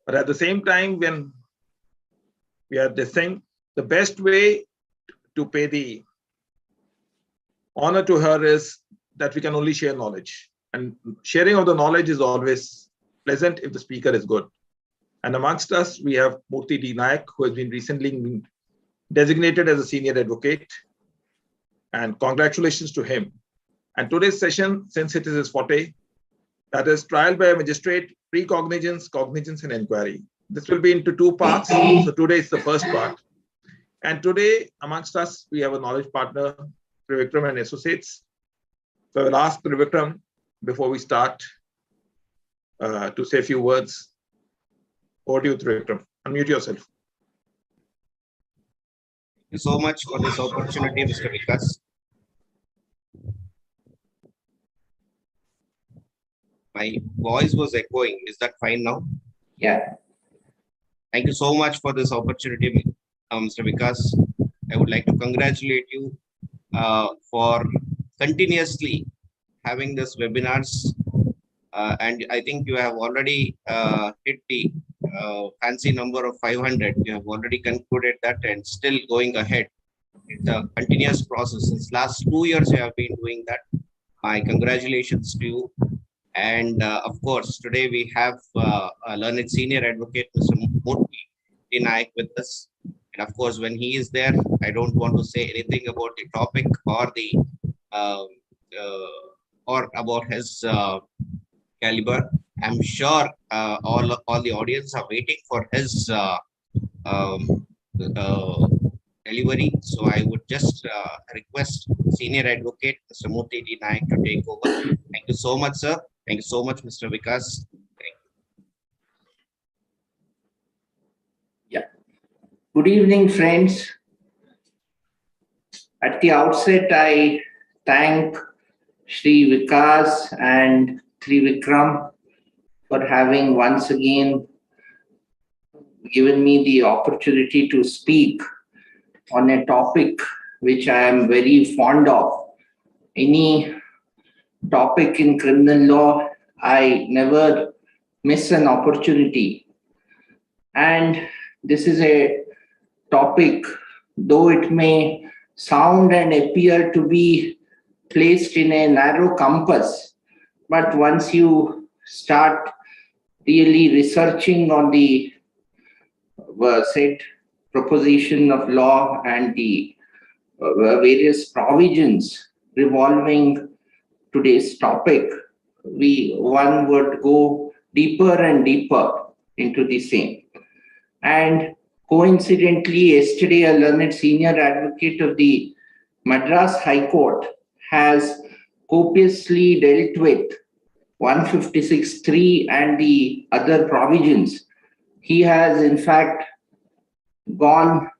But at the same time, when we are discussing, the best way to pay the honor to her is that we can only share knowledge. And sharing of the knowledge is always pleasant if the speaker is good. And amongst us, we have Murthy D. Naik, who has been recently designated as a senior advocate. And congratulations to him. And today's session, since it is his forte, that is trial by a magistrate, pre-cognizance, cognizance, and enquiry. This will be into two parts. So today is the first part. And today, amongst us, we have a knowledge partner, Trivikram and Associates. So I will ask Trivikram, before we start, to say a few words. Over to you, Trivikram. Unmute yourself. Thank you so much for this opportunity, Mr. Vikas. My voice was echoing. Is that fine now? Yeah. Thank you so much for this opportunity, Mr. Vikas. I would like to congratulate you for continuously having this webinars. And I think you have already hit the fancy number of 500. You have already concluded that and still going ahead. It's a continuous process. Since last 2 years, you have been doing that. My congratulations to you. And of course, today we have a learned senior advocate, Mr. Murthy D. Naik, with us. And of course, when he is there, I don't want to say anything about the topic or the or about his caliber. I'm sure all the audience are waiting for his delivery. So I would just request Senior Advocate Mr. Murthy D. Naik to take over. Thank you so much, sir. Thank you so much, Mr. Vikas. Yeah. Good evening, friends. At the outset, I thank Shri Vikas and Trivikram for having once again given me the opportunity to speak on a topic which I am very fond of. Any topic in criminal law, I never miss an opportunity. And this is a topic, though it may sound and appear to be placed in a narrow compass, but once you start really researching on the said proposition of law and the various provisions revolving today's topic, one would go deeper and deeper into the same. And coincidentally, yesterday, a learned senior advocate of the Madras High Court has copiously dealt with 156(3) and the other provisions. He has, in fact, gone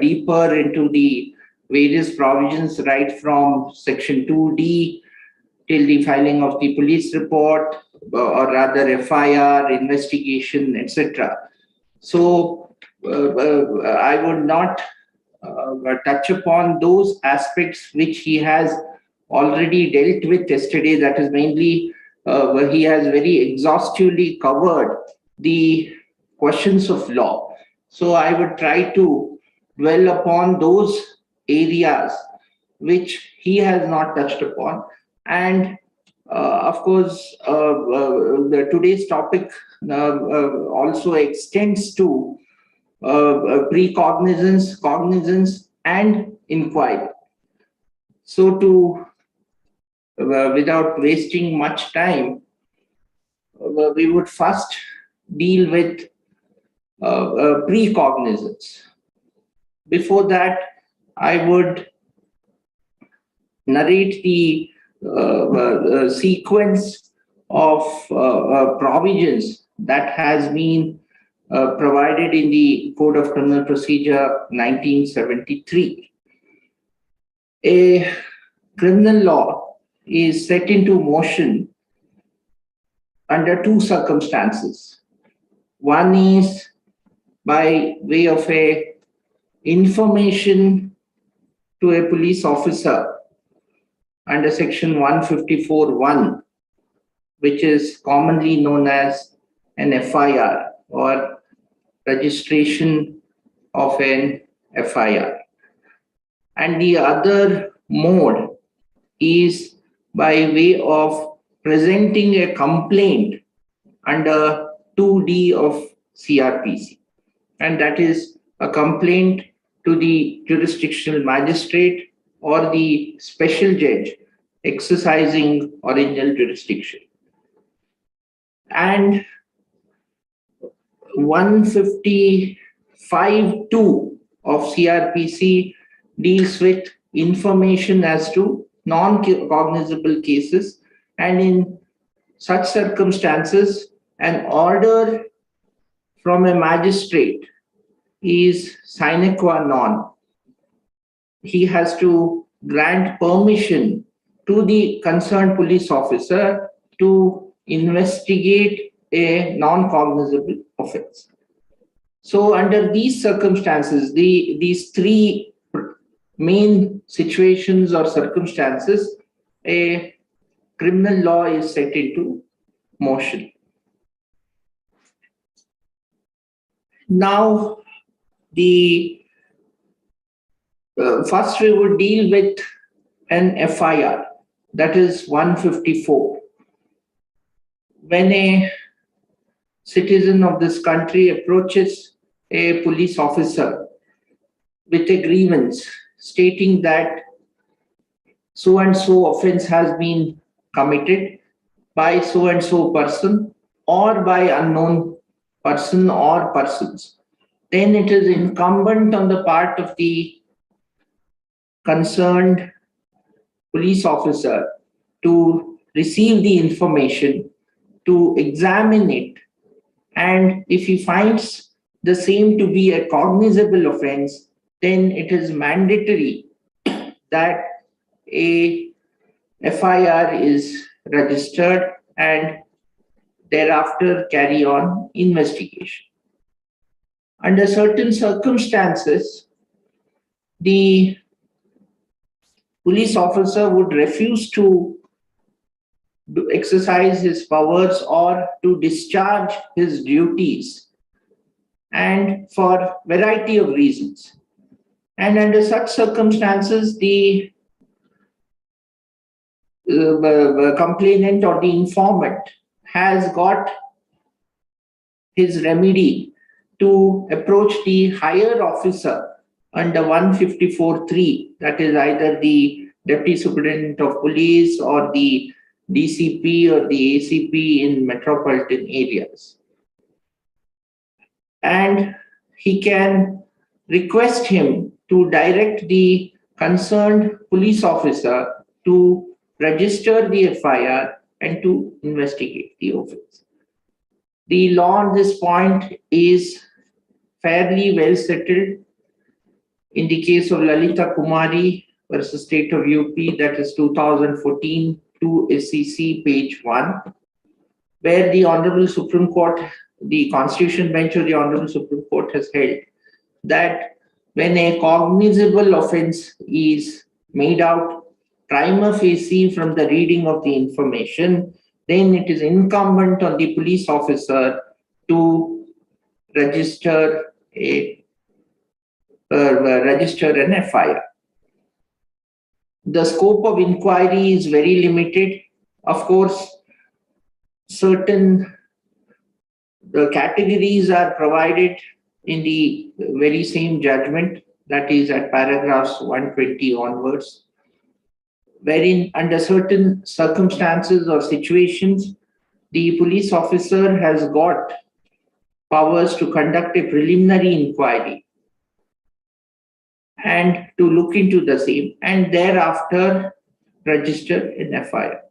deeper into the various provisions, right from Section 2D till the filing of the police report, or rather FIR, investigation, etc. So I would not touch upon those aspects which he has already dealt with yesterday. That is mainly where he has very exhaustively covered the questions of law. So I would try to dwell upon those areas which he has not touched upon. And of course, today's topic also extends to pre-cognizance, cognizance, and inquiry. So without wasting much time, we would first deal with pre-cognizance. Before that, I would narrate the sequence of provisions that has been provided in the Code of Criminal Procedure 1973. A criminal law is set into motion under two circumstances. One is by way of a information to a police officer under Section 154(1), which is commonly known as an FIR or registration of an FIR. And the other mode is by way of presenting a complaint under 2D of cr.pc. And that is a complaint to the jurisdictional magistrate or the special judge exercising original jurisdiction. And 155(2) of cr.pc deals with information as to non-cognizable cases, and in such circumstances, an order from a magistrate is sine qua non. He has to grant permission to the concerned police officer to investigate a non-cognizable offense. So under these circumstances, these three main situations or circumstances, a criminal law is set into motion. Now, first we would deal with an FIR, that is 154. When a citizen of this country approaches a police officer with a grievance stating that so and so offense has been committed by so and so person or by unknown person or persons, then it is incumbent on the part of the concerned police officer to receive the information, to examine it, and if he finds the same to be a cognizable offense, then it is mandatory that a FIR is registered and thereafter carry on investigation. Under certain circumstances, the police officer would refuse to exercise his powers or to discharge his duties, and for variety of reasons. And under such circumstances, the complainant or the informant has got his remedy to approach the higher officer under 154(3), that is either the Deputy Superintendent of Police or the DCP or the ACP in metropolitan areas. And he can request him to direct the concerned police officer to register the FIR and to investigate the offense. The law on this point is fairly well settled in the case of Lalita Kumari versus State of UP, that is 2014 to SEC page 1, where the Honorable Supreme Court, the Constitution Bench of the Honorable Supreme Court has held that when a cognizable offense is made out prima facie from the reading of the information, then it is incumbent on the police officer to register an FIR. The scope of inquiry is very limited. Of course, certain categories are provided in the very same judgment, that is at paragraphs 120 onwards, wherein under certain circumstances or situations, the police officer has got powers to conduct a preliminary inquiry and to look into the same, and thereafter register an FIR.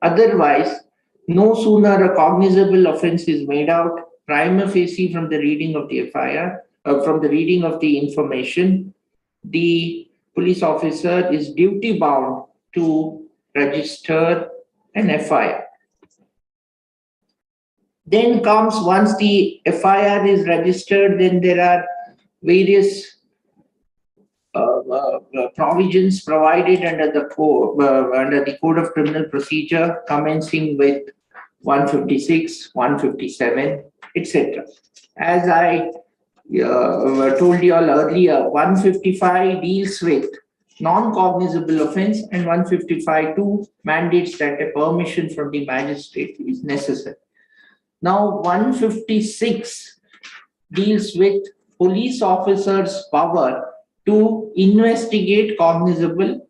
Otherwise, no sooner a cognizable offense is made out prima facie from the reading of the FIR, from the reading of the information, the police officer is duty bound to register an FIR. Then comes, once the FIR is registered, then there are various provisions provided under the Code of Criminal Procedure, commencing with 156, 157, etc. As I told you all earlier, 155 deals with non-cognizable offense and 155(2) mandates that a permission from the magistrate is necessary. Now 156 deals with police officers' power to investigate cognizable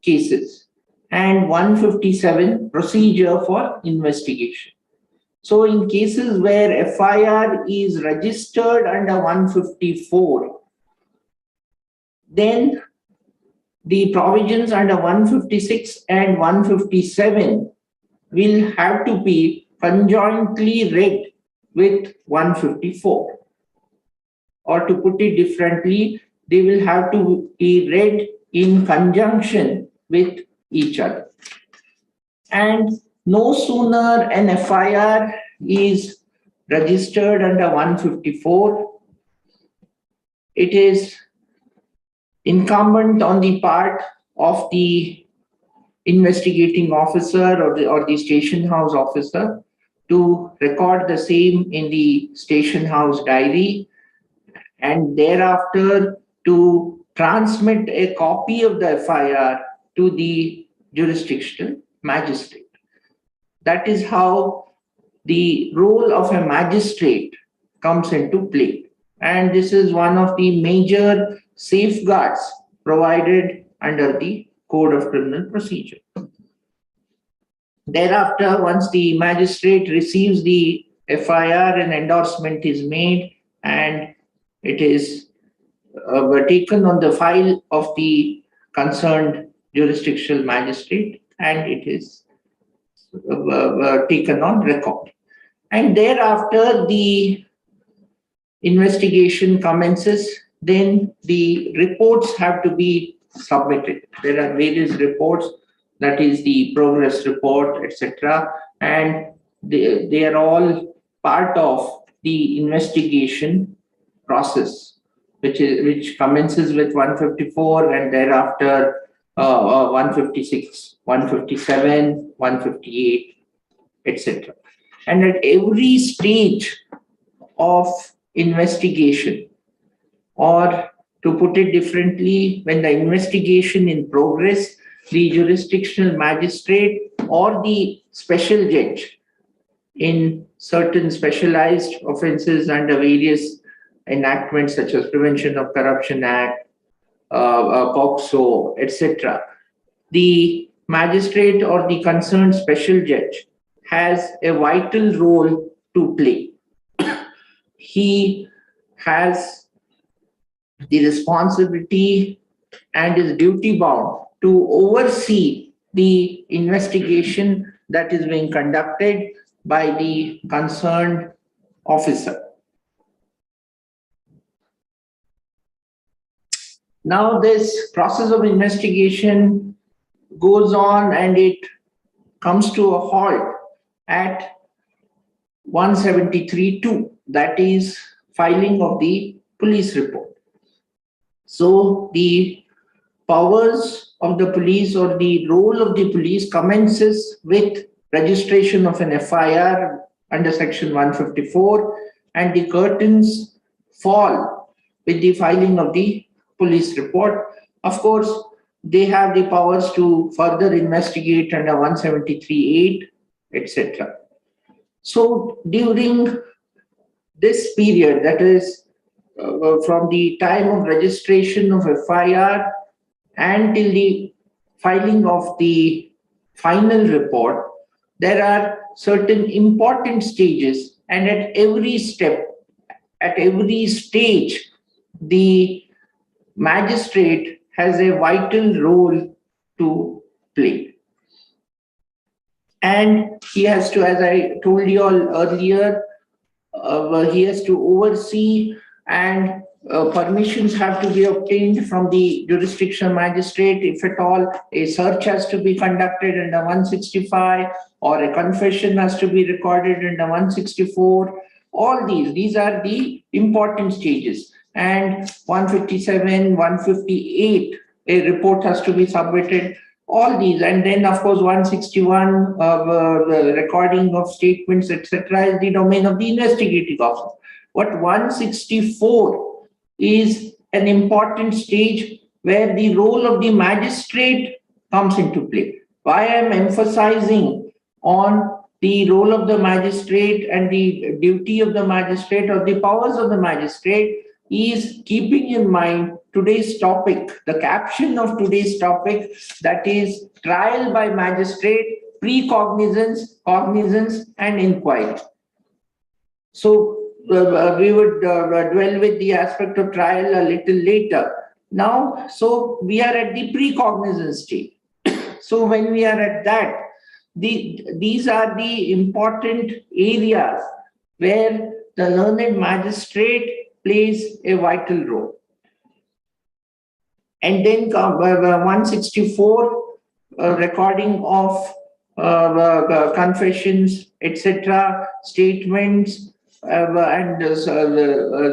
cases, and 157 procedure for investigation. So in cases where FIR is registered under 154, then the provisions under 156 and 157 will have to be conjointly read with 154. Or to put it differently, they will have to be read in conjunction with each other. And no sooner an FIR is registered under 154, it is incumbent on the part of the investigating officer or the station house officer to record the same in the station house diary, and thereafter to transmit a copy of the FIR to the jurisdictional magistrate. That is how the role of a magistrate comes into play. And this is one of the major safeguards provided under the Code of Criminal Procedure. Thereafter, once the magistrate receives the FIR, an endorsement is made and it is taken on the file of the concerned jurisdictional magistrate, and it is taken on record. And thereafter, the investigation commences. Then the reports have to be submitted. There are various reports, that is the progress report, etc. And they are all part of the investigation process, which commences with 154 and thereafter 156, 157, 158, etc. And at every stage of investigation, or to put it differently, when the investigation in progress, the jurisdictional magistrate or the special judge in certain specialized offenses under various enactments such as Prevention of Corruption Act, POCSO, etc., the magistrate or the concerned special judge has a vital role to play. He has the responsibility and is duty bound to oversee the investigation that is being conducted by the concerned officer. Now this process of investigation goes on and it comes to a halt at 173(2), that is filing of the police report. So the powers of the police or the role of the police commences with registration of an FIR under section 154, and the curtains fall with the filing of the police report. Of course, they have the powers to further investigate under 173(8), etc. So during this period, that is from the time of registration of FIR until the filing of the final report, there are certain important stages, and at every step, at every stage, the magistrate has a vital role to play. And he has to, as I told you all earlier, he has to oversee, and permissions have to be obtained from the jurisdictional magistrate. If at all a search has to be conducted under 165 or a confession has to be recorded under 164, all these are the important stages. And 157, 158, a report has to be submitted. all these. And then, of course, 161, the recording of statements, etc., is the domain of the investigating officer. But 164 is an important stage where the role of the magistrate comes into play. Why I am emphasizing on the role of the magistrate and the duty of the magistrate or the powers of the magistrate is keeping in mind today's topic, the caption of today's topic, that is trial by magistrate, pre-cognizance, cognizance and inquiry. So we would dwell with the aspect of trial a little later. Now, so we are at the pre-cognizance stage. So when we are at that, these are the important areas where the learned magistrate plays a vital role. And then 164, recording of confessions, etc., statements, and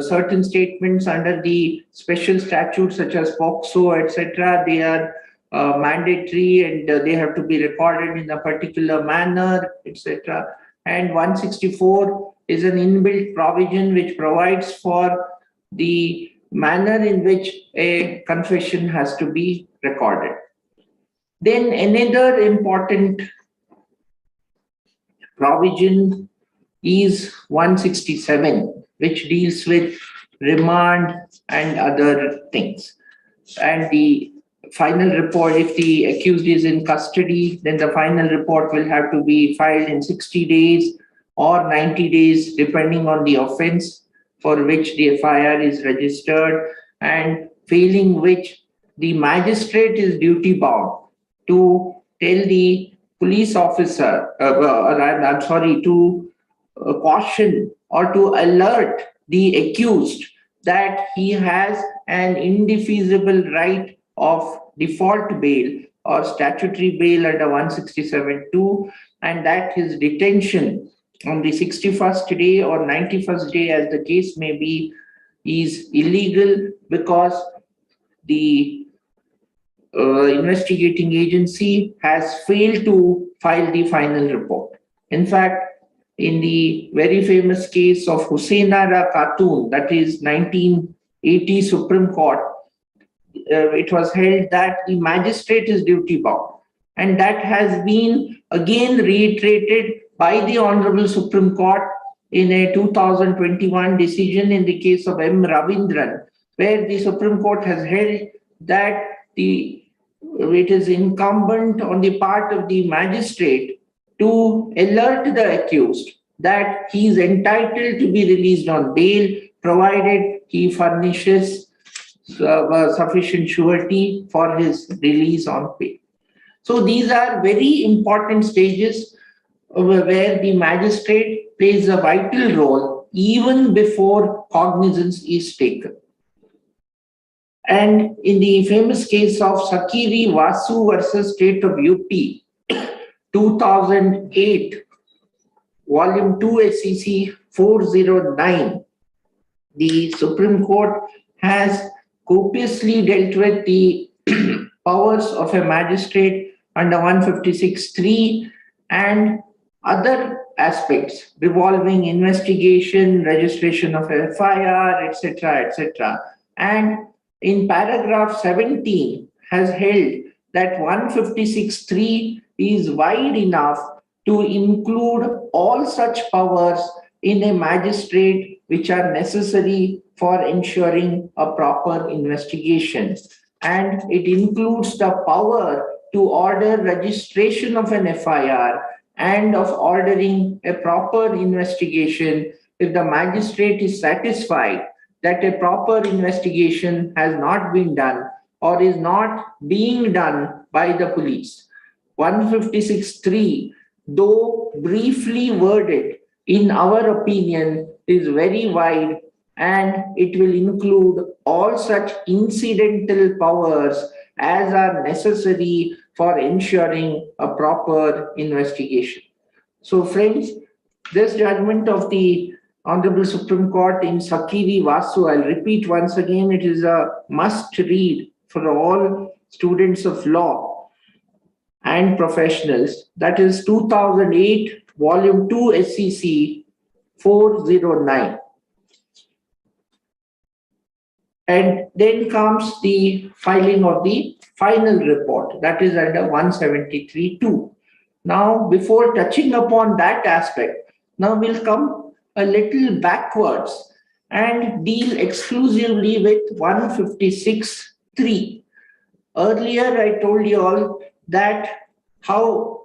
certain statements under the special statutes such as POCSO, etc., they are mandatory and they have to be recorded in a particular manner, etc. And 164 is an inbuilt provision which provides for the manner in which a confession has to be recorded. Then another important provision is 167, which deals with remand and other things. And the final report, if the accused is in custody, then the final report will have to be filed in 60 days or 90 days, depending on the offense for which the FIR is registered, and failing which the magistrate is duty bound to tell the police officer, to caution or to alert the accused that he has an indefeasible right of default bail or statutory bail under 167(2), and that his detention on the 61st day or 91st day, as the case may be, is illegal because the investigating agency has failed to file the final report. In fact, in the very famous case of Husainara Khatun, that is 1980 Supreme Court, it was held that the magistrate is duty bound. And that has been again reiterated by the Honorable Supreme Court in a 2021 decision in the case of M. Ravindran, where the Supreme Court has held that it is incumbent on the part of the magistrate to alert the accused that he is entitled to be released on bail, provided he furnishes sufficient surety for his release on bail. So these are very important stages where the magistrate plays a vital role even before cognizance is taken. And in the famous case of Sakiri Vasu versus State of UP, 2008, Volume 2 SEC 409, the Supreme Court has copiously dealt with the powers of a magistrate under 156(3) and other aspects revolving investigation, registration of FIR, etc., etc. And in paragraph 17 has held that 156(3) is wide enough to include all such powers in a magistrate which are necessary for ensuring a proper investigation. And it includes the power to order registration of an FIR and of ordering a proper investigation if the magistrate is satisfied that a proper investigation has not been done or is not being done by the police. 156(3), though briefly worded, in our opinion, is very wide, and it will include all such incidental powers as are necessary for ensuring a proper investigation. So friends, this judgment of the Honorable Supreme Court in Sakiri Vasu, I'll repeat once again, it is a must read for all students of law. and Professionals, that is 2008, Volume 2, SCC 409. And then comes the filing of the final report, that is under 173.2. Now, before touching upon that aspect, now we'll come a little backwards and deal exclusively with 156.3. Earlier, I told you all that how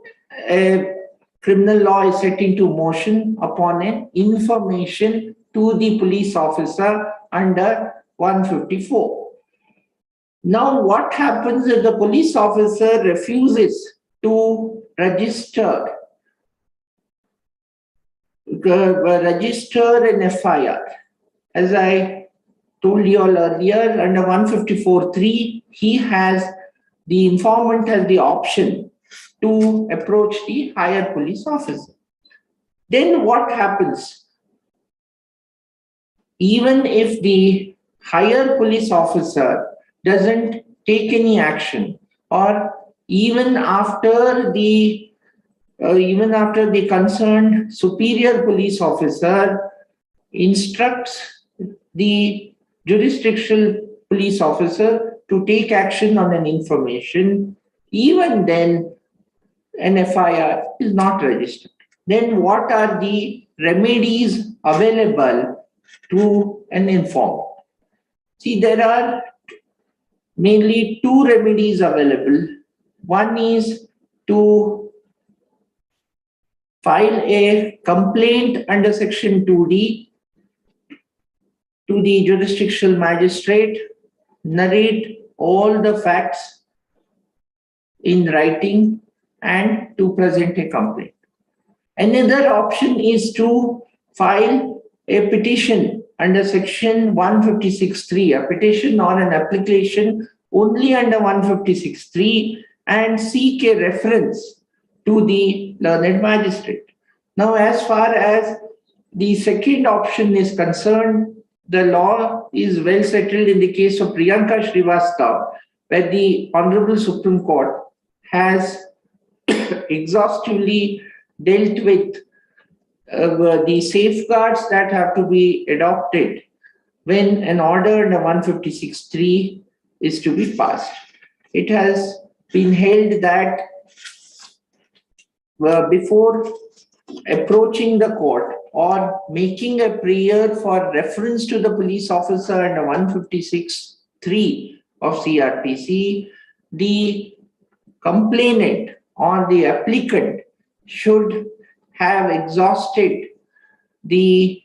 a criminal law is set into motion upon an information to the police officer under 154. Now, what happens if the police officer refuses to register an FIR? As I told you all earlier, under 154.3, the informant has the option to approach the higher police officer. Then what happens? Even if the higher police officer doesn't take any action, or even after the concerned superior police officer instructs the jurisdictional police officer to take action on an information, even then an FIR is not registered. Then what are the remedies available to an informant? See, there are mainly two remedies available. One is to file a complaint under Section 2D to the jurisdictional magistrate, narrate all the facts in writing, and to present a complaint. Another option is to file a petition under Section 156.3, a petition or an application only under 156.3, and seek a reference to the learned magistrate. Now, as far as the second option is concerned, the law is well settled in the case of Priyanka Srivastava, where the Honorable Supreme Court has exhaustively dealt with the safeguards that have to be adopted when an order under 156.3 is to be passed. It has been held that before approaching the court or making a prayer for reference to the police officer under 156.3 of cr.pc, the complainant or the applicant should have exhausted the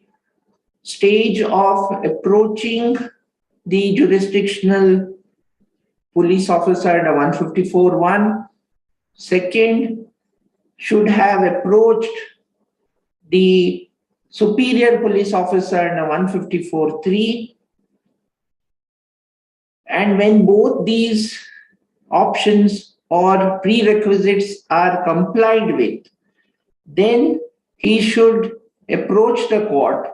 stage of approaching the jurisdictional police officer under 154.1. Second, should have approached the superior police officer under 154.3. And when both these options or prerequisites are complied with, then he should approach the court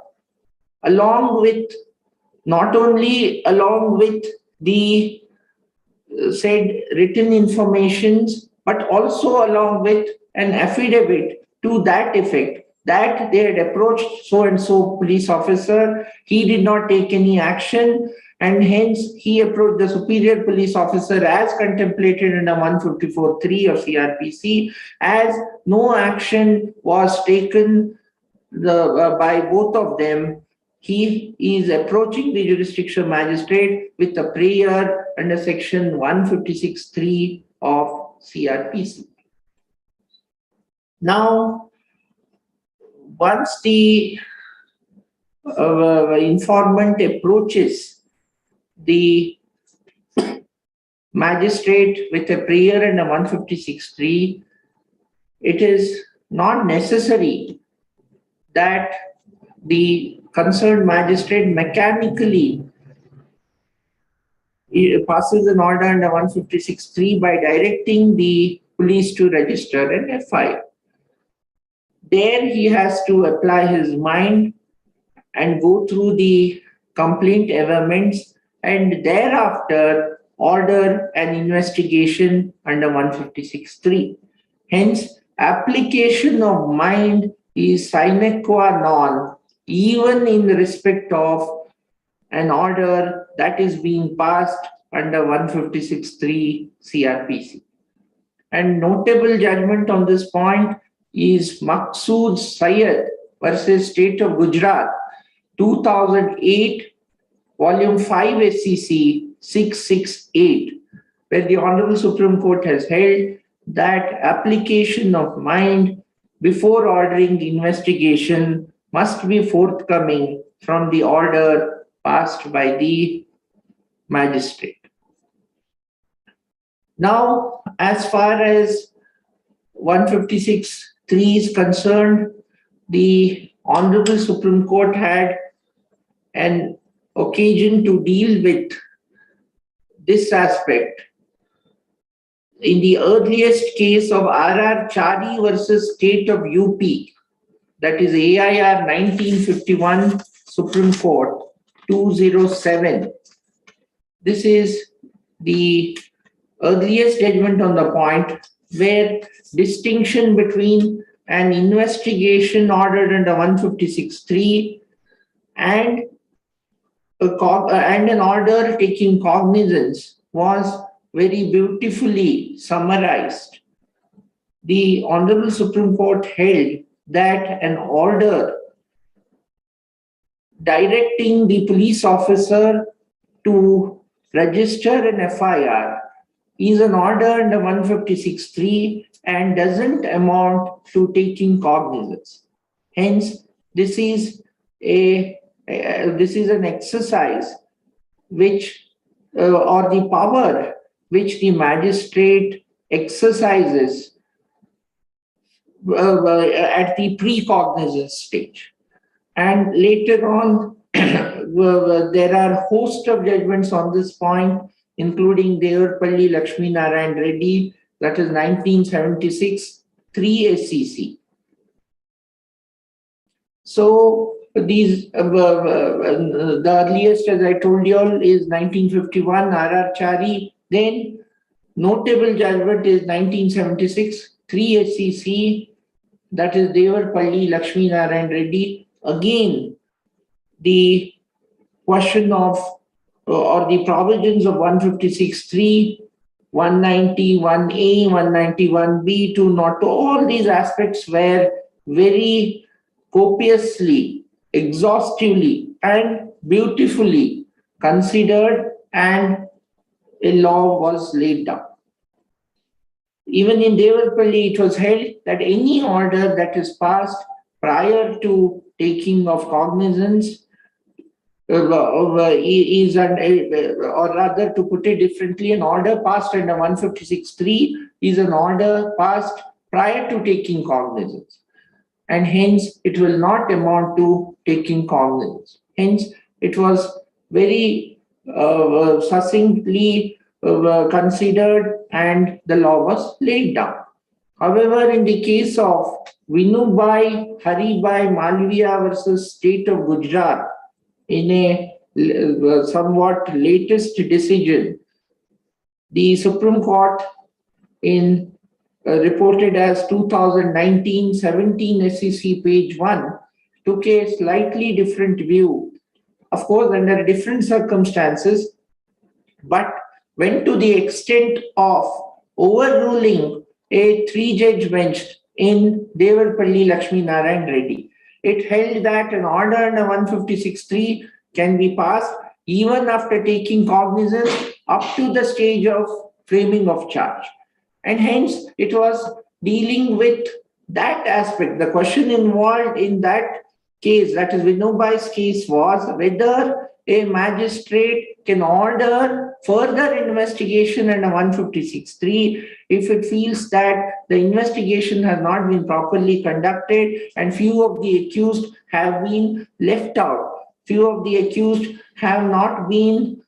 not only along with the said written informations, but also along with an affidavit to that effect that they had approached so and so police officer, he did not take any action, and hence he approached the superior police officer as contemplated under 154.3 of cr.pc, as no action was taken by both of them. He is approaching the jurisdictional magistrate with a prayer under Section 156.3 of cr.pc. Now, once the informant approaches the magistrate with a prayer under 156.3, it is not necessary that the concerned magistrate mechanically passes an order under 156.3 by directing the police to register an FIR. There he has to apply his mind and go through the complaint amendments, and thereafter order an investigation under 156(3). Hence, application of mind is sine qua non, even in respect of an order that is being passed under 156(3) CRPC. And notable judgment on this point is Maqsood Syed versus State of Gujarat, 2008, Volume 5 SCC 668, where the Honorable Supreme Court has held that application of mind before ordering investigation must be forthcoming from the order passed by the magistrate. Now, as far as 156(3) is concerned, the Honorable Supreme Court had an occasion to deal with this aspect in the earliest case of R.R. Chari versus State of UP, that is AIR 1951, Supreme Court 207. This is the earliest judgment on the point where distinction between an investigation ordered under 156(3) and an order taking cognizance was very beautifully summarized. The Honorable Supreme Court held that an order directing the police officer to register an FIR is an order under 156(3) and doesn't amount to taking cognizance. Hence, this is an exercise which, or the power which the magistrate exercises at the pre-cognizance stage. And later on, there are a host of judgments on this point, including Devarpalli Lakshmi Narayan Reddy, that is 1976, 3 SCC. So these, the earliest, as I told you all, is 1951, R.R. Chari. Then notable judgment is 1976, 3 SCC, that is Devarpalli Lakshmi Narayan Reddy. Again, the question of or the provisions of 156(3), 191A, 191B to not all these aspects were very copiously, exhaustively, and beautifully considered, and a law was laid down. Even in Devarpalli, it was held that any order that is passed prior to taking of cognizance is, or rather to put it differently, an order passed under 156(3) is an order passed prior to taking cognizance, and hence it will not amount to taking cognizance. Hence, it was very succinctly considered and the law was laid down. However, in the case of Vinubai Haribai Malviya versus State of Gujarat, in a somewhat latest decision, the Supreme Court in reported as 2019 17 SEC page 1 took a slightly different view, of course under different circumstances, but went to the extent of overruling a 3-judge bench in Devarpalli Lakshmi Narayan Reddy. It held that an order under 156(3) can be passed even after taking cognizance up to the stage of framing of charge. And hence, it was dealing with that aspect. The question involved in that case, that is Vinubai's case, was whether a magistrate can order further investigation under 156(3) if it feels that the investigation has not been properly conducted and few of the accused have been left out. Few of the accused have not been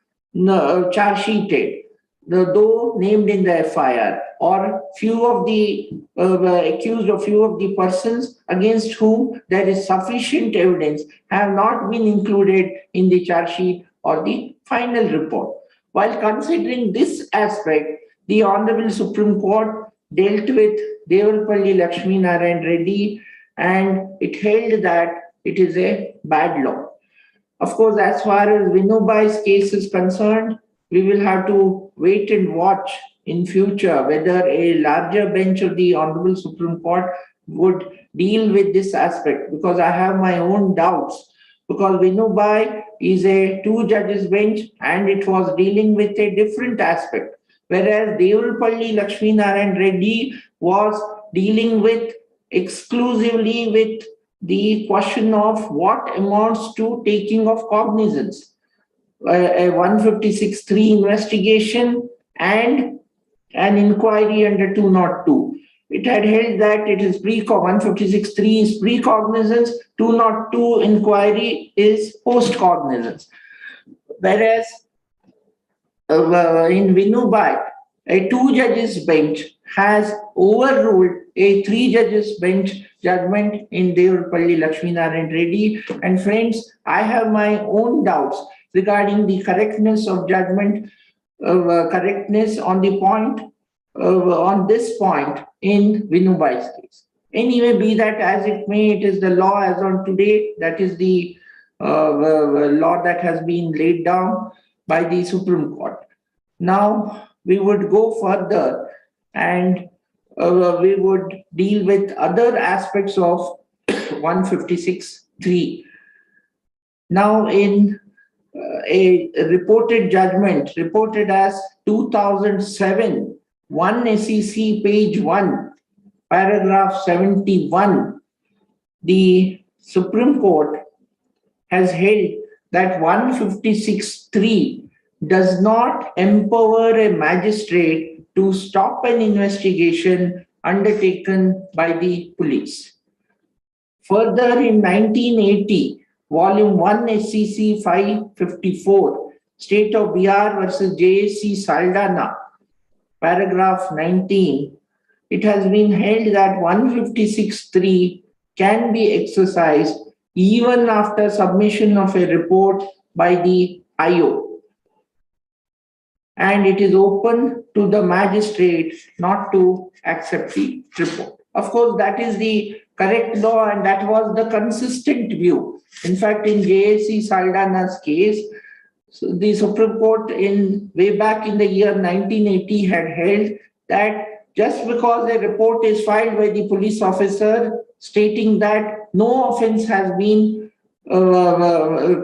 charge sheeted, though named in the FIR, or few of the accused or few of the persons against whom there is sufficient evidence have not been included in the charge sheet or the final report. While considering this aspect, the Honorable Supreme Court dealt with Devarapalli Lakshmi Narayan Reddy, and it held that it is a bad law. Of course, as far as Vinubai's case is concerned, we will have to wait and watch in future whether a larger bench of the Honorable Supreme Court would deal with this aspect, because I have my own doubts, because Vinubai is a two-judges bench and it was dealing with a different aspect, whereas Devarapalli Lakshmi Narayan Reddy was dealing with exclusively with the question of what amounts to taking of cognizance, a 156(3) investigation and an inquiry under 202. It had held that it is 156(3) is pre-cognizance, 202 inquiry is post-cognizance. Whereas in Vinubai, a two-judges bench has overruled a three-judges bench judgment in Devarapalli Lakshmi Narayan Reddy. And friends, I have my own doubts regarding the correctness of judgment, correctness on the point, on this point in Vinubai's case. Anyway, be that as it may, it is the law as on today. That is the law that has been laid down by the Supreme Court. Now, we would go further and we would deal with other aspects of 156(3). Now, in a reported judgment, reported as 2007, 1 SEC page 1, paragraph 71, the Supreme Court has held that 156(3) does not empower a magistrate to stop an investigation undertaken by the police. Further, in 1980, Volume 1 SCC 554, State of Bihar versus JSC Saldana, paragraph 19, it has been held that 156(3) can be exercised even after submission of a report by the IO. And it is open to the magistrate not to accept the report. Of course, that is the correct law and that was the consistent view. In fact, in JSC Saldana's case, the Supreme Court way back in the year 1980 had held that just because a report is filed by the police officer stating that no offense has been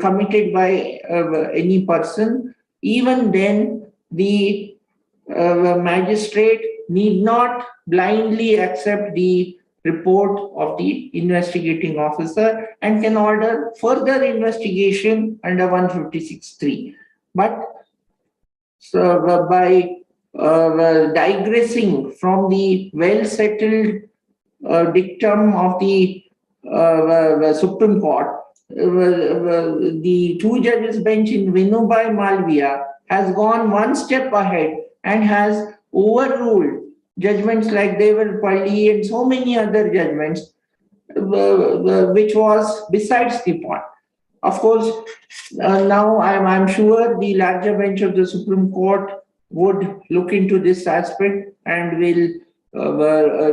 committed by any person, even then the magistrate need not blindly accept the report of the investigating officer and can order further investigation under 156(3). But by digressing from the well-settled dictum of the Supreme Court, the two-judges bench in Vinubai Malviya has gone one step ahead and has overruled judgments like Devarapalli and so many other judgments, which was besides the point. Of course, now I'm sure the larger bench of the Supreme Court would look into this aspect and will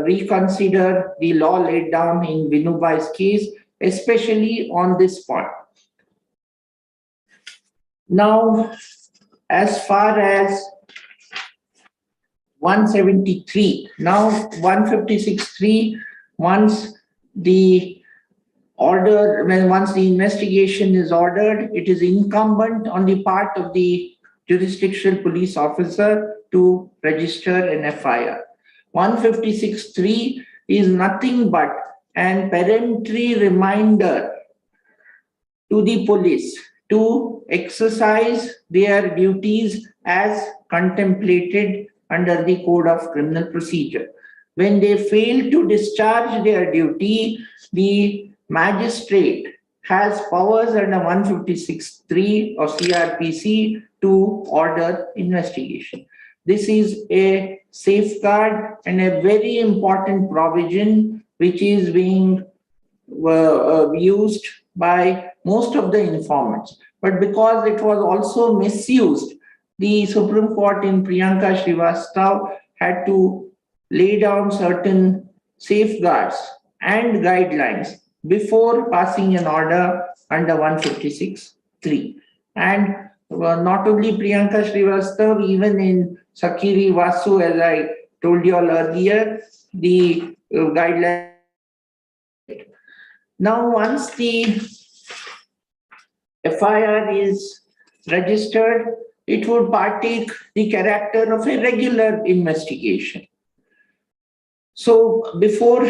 reconsider the law laid down in Vinubai's case, especially on this point. Now, as far as 173, now 156(3), once the investigation is ordered, it is incumbent on the part of the jurisdictional police officer to register an FIR. 156(3) is nothing but an peremptory reminder to the police to exercise their duties as contemplated under the Code of Criminal Procedure. When they fail to discharge their duty, the magistrate has powers under 156(3) of cr.pc to order investigation. This is a safeguard and a very important provision which is being used by most of the informants. But because it was also misused the Supreme Court in Priyanka Srivastav had to lay down certain safeguards and guidelines before passing an order under 156(3). And not only Priyanka Srivastav, even in Sakiri Vasu, as I told you all earlier, the guidelines. Now, once the FIR is registered, it would partake the character of a regular investigation. So before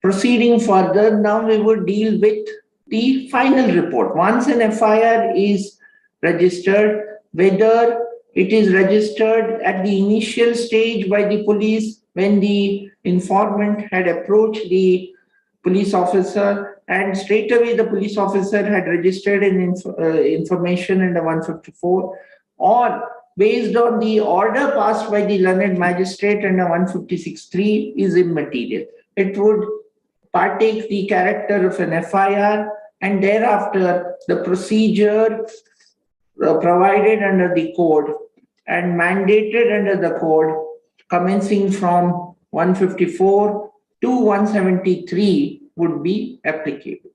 proceeding further, now we would deal with the final report. Once an FIR is registered, whether it is registered at the initial stage by the police when the informant had approached the police officer and straight away the police officer had registered an information under 154, or based on the order passed by the learned magistrate under 156(3) is immaterial. It would partake the character of an FIR, and thereafter the procedure provided under the code and mandated under the code commencing from 154 to 173 would be applicable.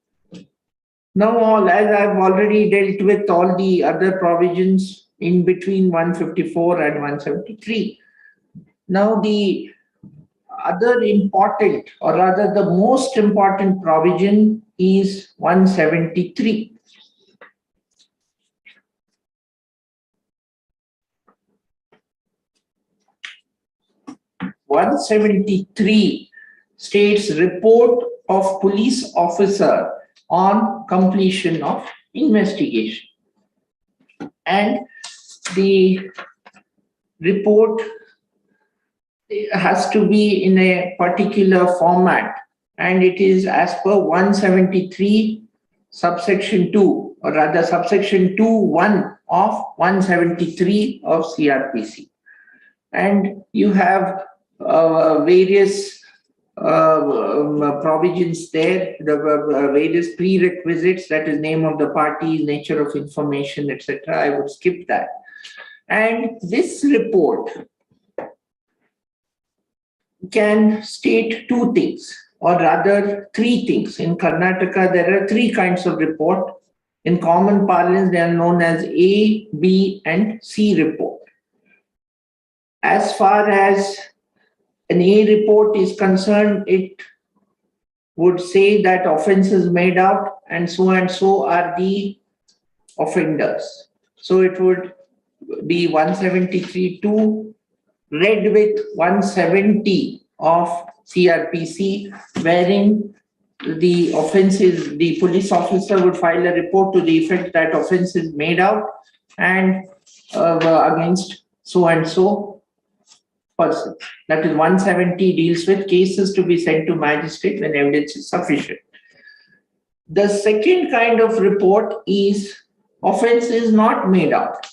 Now, as I've already dealt with all the other provisions in between 154 and 173, now the other important, or rather the most important provision is 173. (173) states report of police officer on completion of investigation. And the report has to be in a particular format, and it is as per 173 subsection 2, or rather subsection 2(1) of 173 of cr.pc. And you have various provisions there, the various prerequisites, that is name of the party, nature of information, etc. I would skip that. And this report can state two things, or rather three things. In Karnataka, there are three kinds of report. In common parlance, they are known as A, B, and C report. As far as an A report is concerned, it would say that offenses made out and so are the offenders. So it would be 173(2) read with 170 of cr.pc, wherein the offenses, the police officer would file a report to the effect that offense is made out and against so and so person. That is 170 deals with cases to be sent to magistrate when evidence is sufficient. The second kind of report is offense is not made out.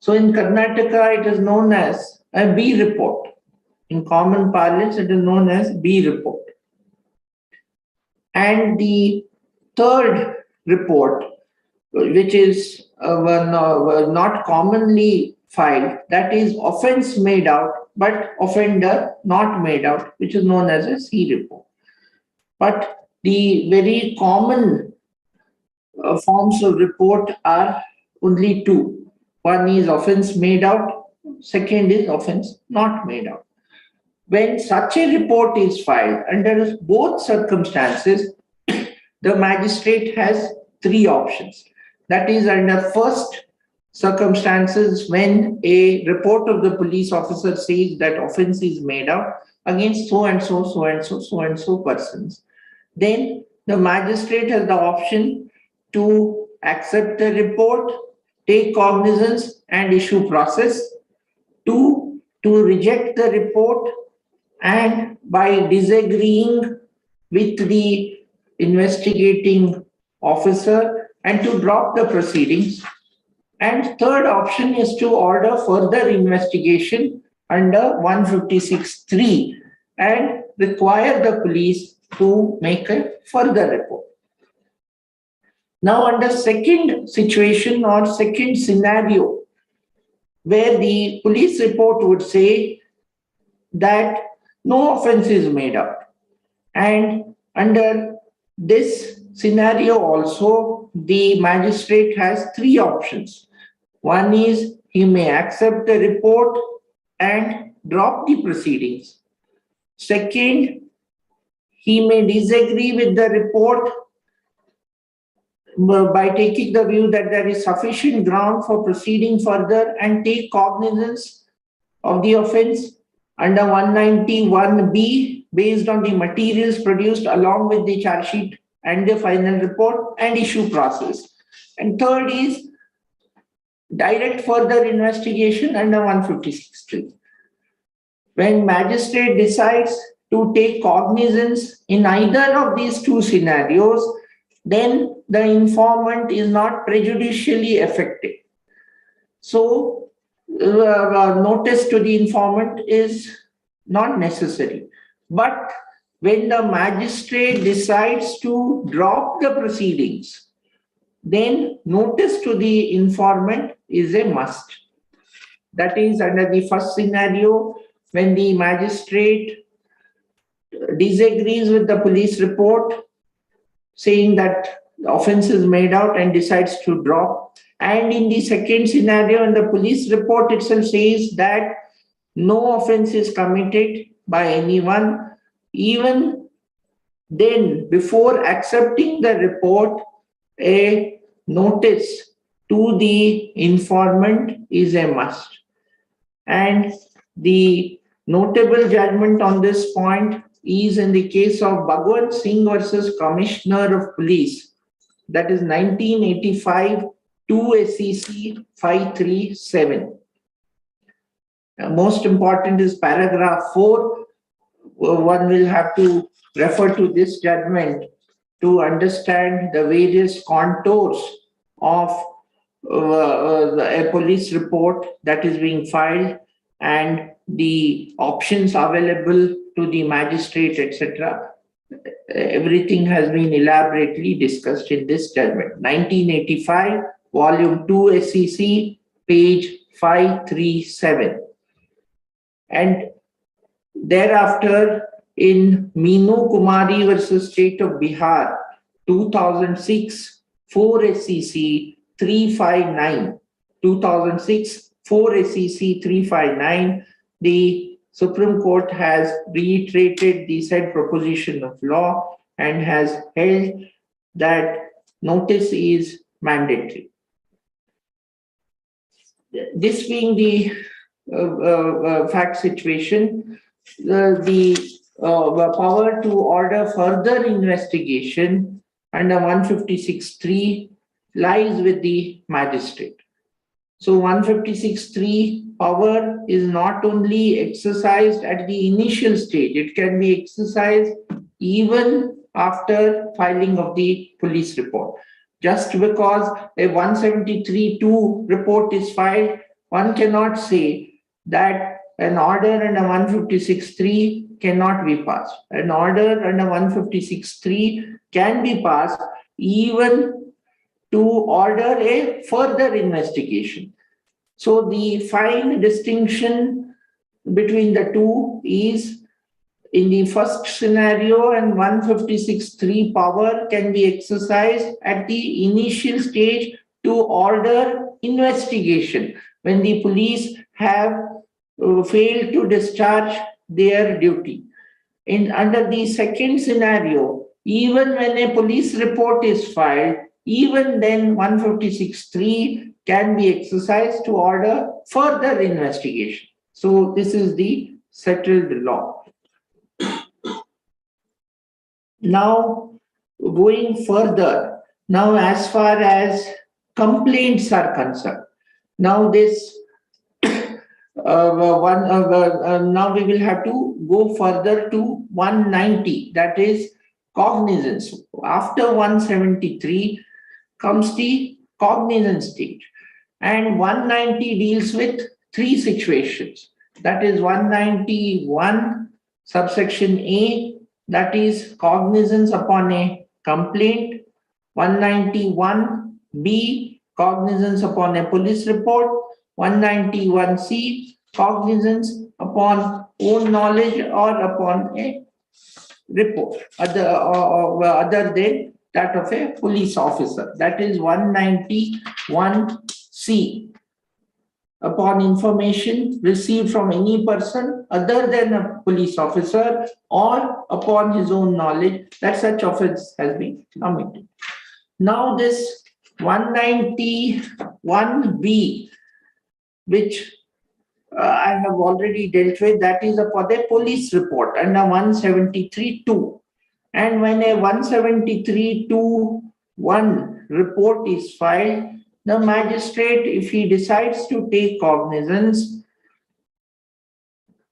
So in Karnataka, it is known as a B report. In common parlance, it is known as B report. And the third report, which is not commonly filed, that is offense made out but offender not made out, which is known as a C report. But the very common forms of report are only two. One is offense made out, second is offense not made out. When such a report is filed, under both circumstances, the magistrate has three options. That is, under first circumstances, when a report of the police officer says that offense is made out against so and so, so and so, so and so persons, then the magistrate has the option to accept the report, take cognizance and issue process. Two, to reject the report and by disagreeing with the investigating officer and to drop the proceedings. And third option is to order further investigation under 156(3) and require the police to make a further report. Now, under second situation or second scenario, where the police report would say that no offense is made out. And under this scenario also, the magistrate has three options. One is he may accept the report and drop the proceedings. Second, he may disagree with the report by taking the view that there is sufficient ground for proceeding further and take cognizance of the offense under 191B based on the materials produced along with the charge sheet and the final report and issue process. And third is direct further investigation under 156(3). When magistrate decides to take cognizance in either of these two scenarios, then the informant is not prejudicially affected. So, notice to the informant is not necessary. But when the magistrate decides to drop the proceedings, then notice to the informant is a must. That is under the first scenario, when the magistrate disagrees with the police report, saying that the offense is made out and decides to drop. And in the second scenario, in the police report itself says that no offense is committed by anyone, even then, before accepting the report, a notice to the informant is a must. And the notable judgment on this point is in the case of Bhagwant Singh versus Commissioner of Police, that is 1985 2 SEC 537. Most important is paragraph 4. One will have to refer to this judgment to understand the various contours of a police report that is being filed and the options available to the magistrate, etc. Everything has been elaborately discussed in this judgment. 1985, volume 2 SEC, page 537. And thereafter, in Meenu Kumari versus State of Bihar, 2006, 4 SEC 359, 2006, 4 SEC 359, the Supreme Court has reiterated the said proposition of law and has held that notice is mandatory. This being the fact situation, the power to order further investigation under 156(3) lies with the magistrate. So 156(3) power is not only exercised at the initial stage, it can be exercised even after filing of the police report. Just because a 173(2) report is filed, one cannot say that an order under 156(3) cannot be passed. An order under 156(3) can be passed even to order a further investigation. So the fine distinction between the two is, in the first scenario, and 156(3) power can be exercised at the initial stage to order investigation when the police have failed to discharge their duty. Under the second scenario, even when a police report is filed, even then 156(3) can be exercised to order further investigation. So this is the settled law. Now, going further, now as far as complaints are concerned, now this now we will have to go further to 190, that is cognizance. After 173 comes the cognizance stage, and 190 deals with three situations. That is 191 subsection A, that is cognizance upon a complaint. 191B, cognizance upon a police report. 191C, cognizance upon own knowledge or upon a report, other than that of a police officer. That is 191C. Upon information received from any person other than a police officer or upon his own knowledge that such offense has been committed. Now this 191B, which I have already dealt with, that is upon a police report under 173(2). And when a 173(2)(1) report is filed, the magistrate, if he decides to take cognizance,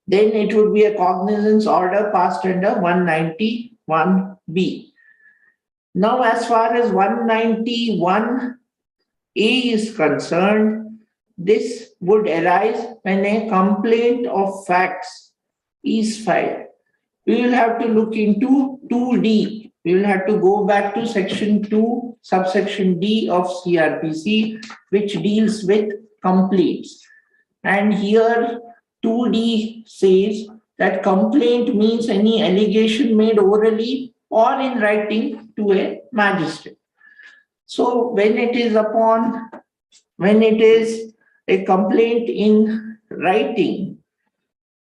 then it would be a cognizance order passed under 191B. Now, as far as 191A is concerned, this would arise when a complaint of facts is filed. We will have to look into 2D. We will have to go back to section 2, subsection D of cr.pc, which deals with complaints. And here 2D says that complaint means any allegation made orally or in writing to a magistrate. So when it is a complaint in writing,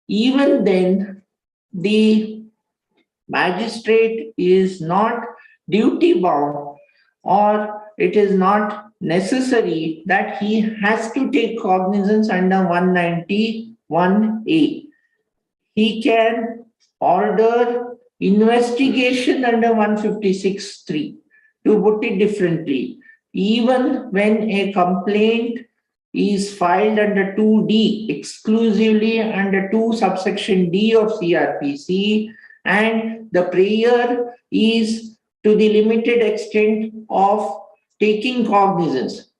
even then the magistrate is not duty bound, or it is not necessary that he has to take cognizance under 191A. He can order investigation under 156(3). To put it differently, even when a complaint is filed under 2D, exclusively under 2 subsection D of cr.pc, and the prayer is to the limited extent of taking cognizance,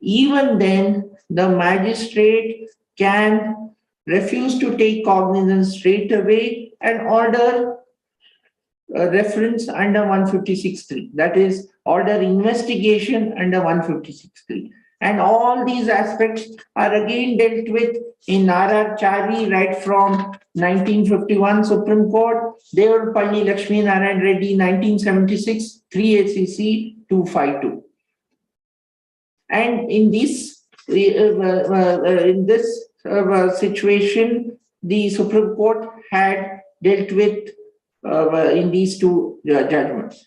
even then the magistrate can refuse to take cognizance straight away and order a reference under 156(3). That is, order investigation under 156(3). And all these aspects are again dealt with in R.R. Chari right from 1951 Supreme Court, Devarapalli Lakshmi Narayan Reddy 1976, 3 ACC 252. And in this situation, the Supreme Court had dealt with in these two judgments.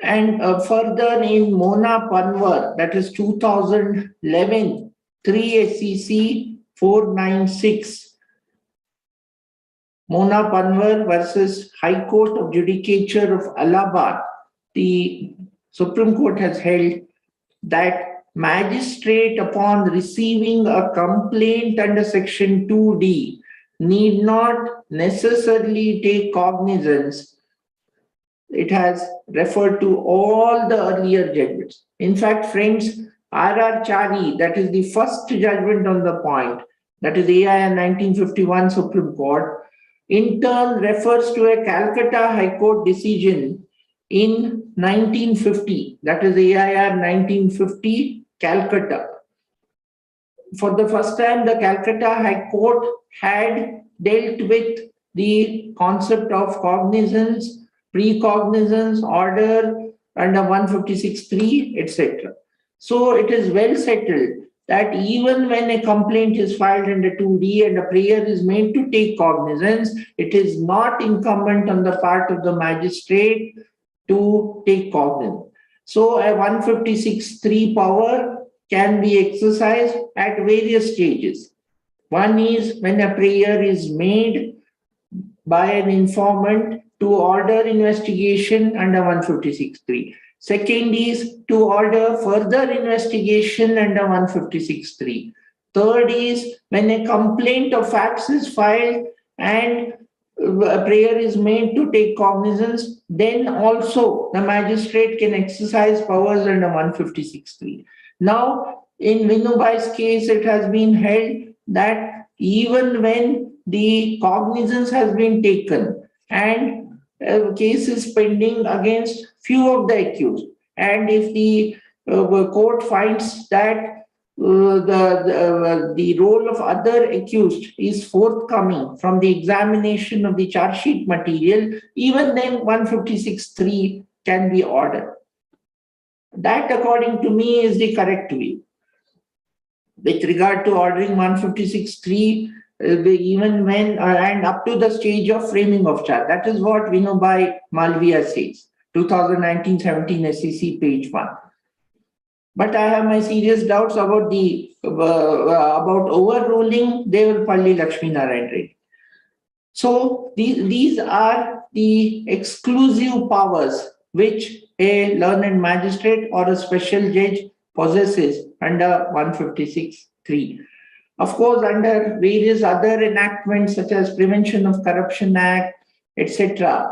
And further in Mona Panwar, that is 2011, 3 ACC 496, Mona Panwar versus High Court of Judicature of Allahabad, the Supreme Court has held that magistrate, upon receiving a complaint under section 2D, need not necessarily take cognizance. It has referred to all the earlier judgments. In fact, friends, R.R. Chari, that is the first judgment on the point, that is AIR 1951 Supreme Court, in turn refers to a Calcutta High Court decision in 1950, that is AIR 1950 Calcutta. For the first time, the Calcutta High Court had dealt with the concept of cognizance, pre-cognizance, order under 156(3), etc. So it is well settled that even when a complaint is filed under 2D and a prayer is made to take cognizance, it is not incumbent on the part of the magistrate to take cognizance. So a 156(3) power can be exercised at various stages. One is when a prayer is made by an informant to order investigation under 156(3). Second is to order further investigation under 156(3). Third is when a complaint of facts is filed and a prayer is made to take cognizance, then also the magistrate can exercise powers under 156(3). Now, in Vinubhai's case, it has been held that even when the cognizance has been taken and a case is pending against few of the accused, and if the court finds that the role of other accused is forthcoming from the examination of the charge sheet material, even then 156(3) can be ordered. That, according to me, is the correct view. With regard to ordering 156(3), even when and up to the stage of framing of charge. That is what Vinobhai Malviya says, 2019-17 SEC, page 1. But I have my serious doubts about the about overruling Devapalli Lakshmi Narayan Reddy. So these are the exclusive powers which a learned magistrate or a special judge possesses under 156(3). Of course, under various other enactments such as Prevention of Corruption Act, etc.,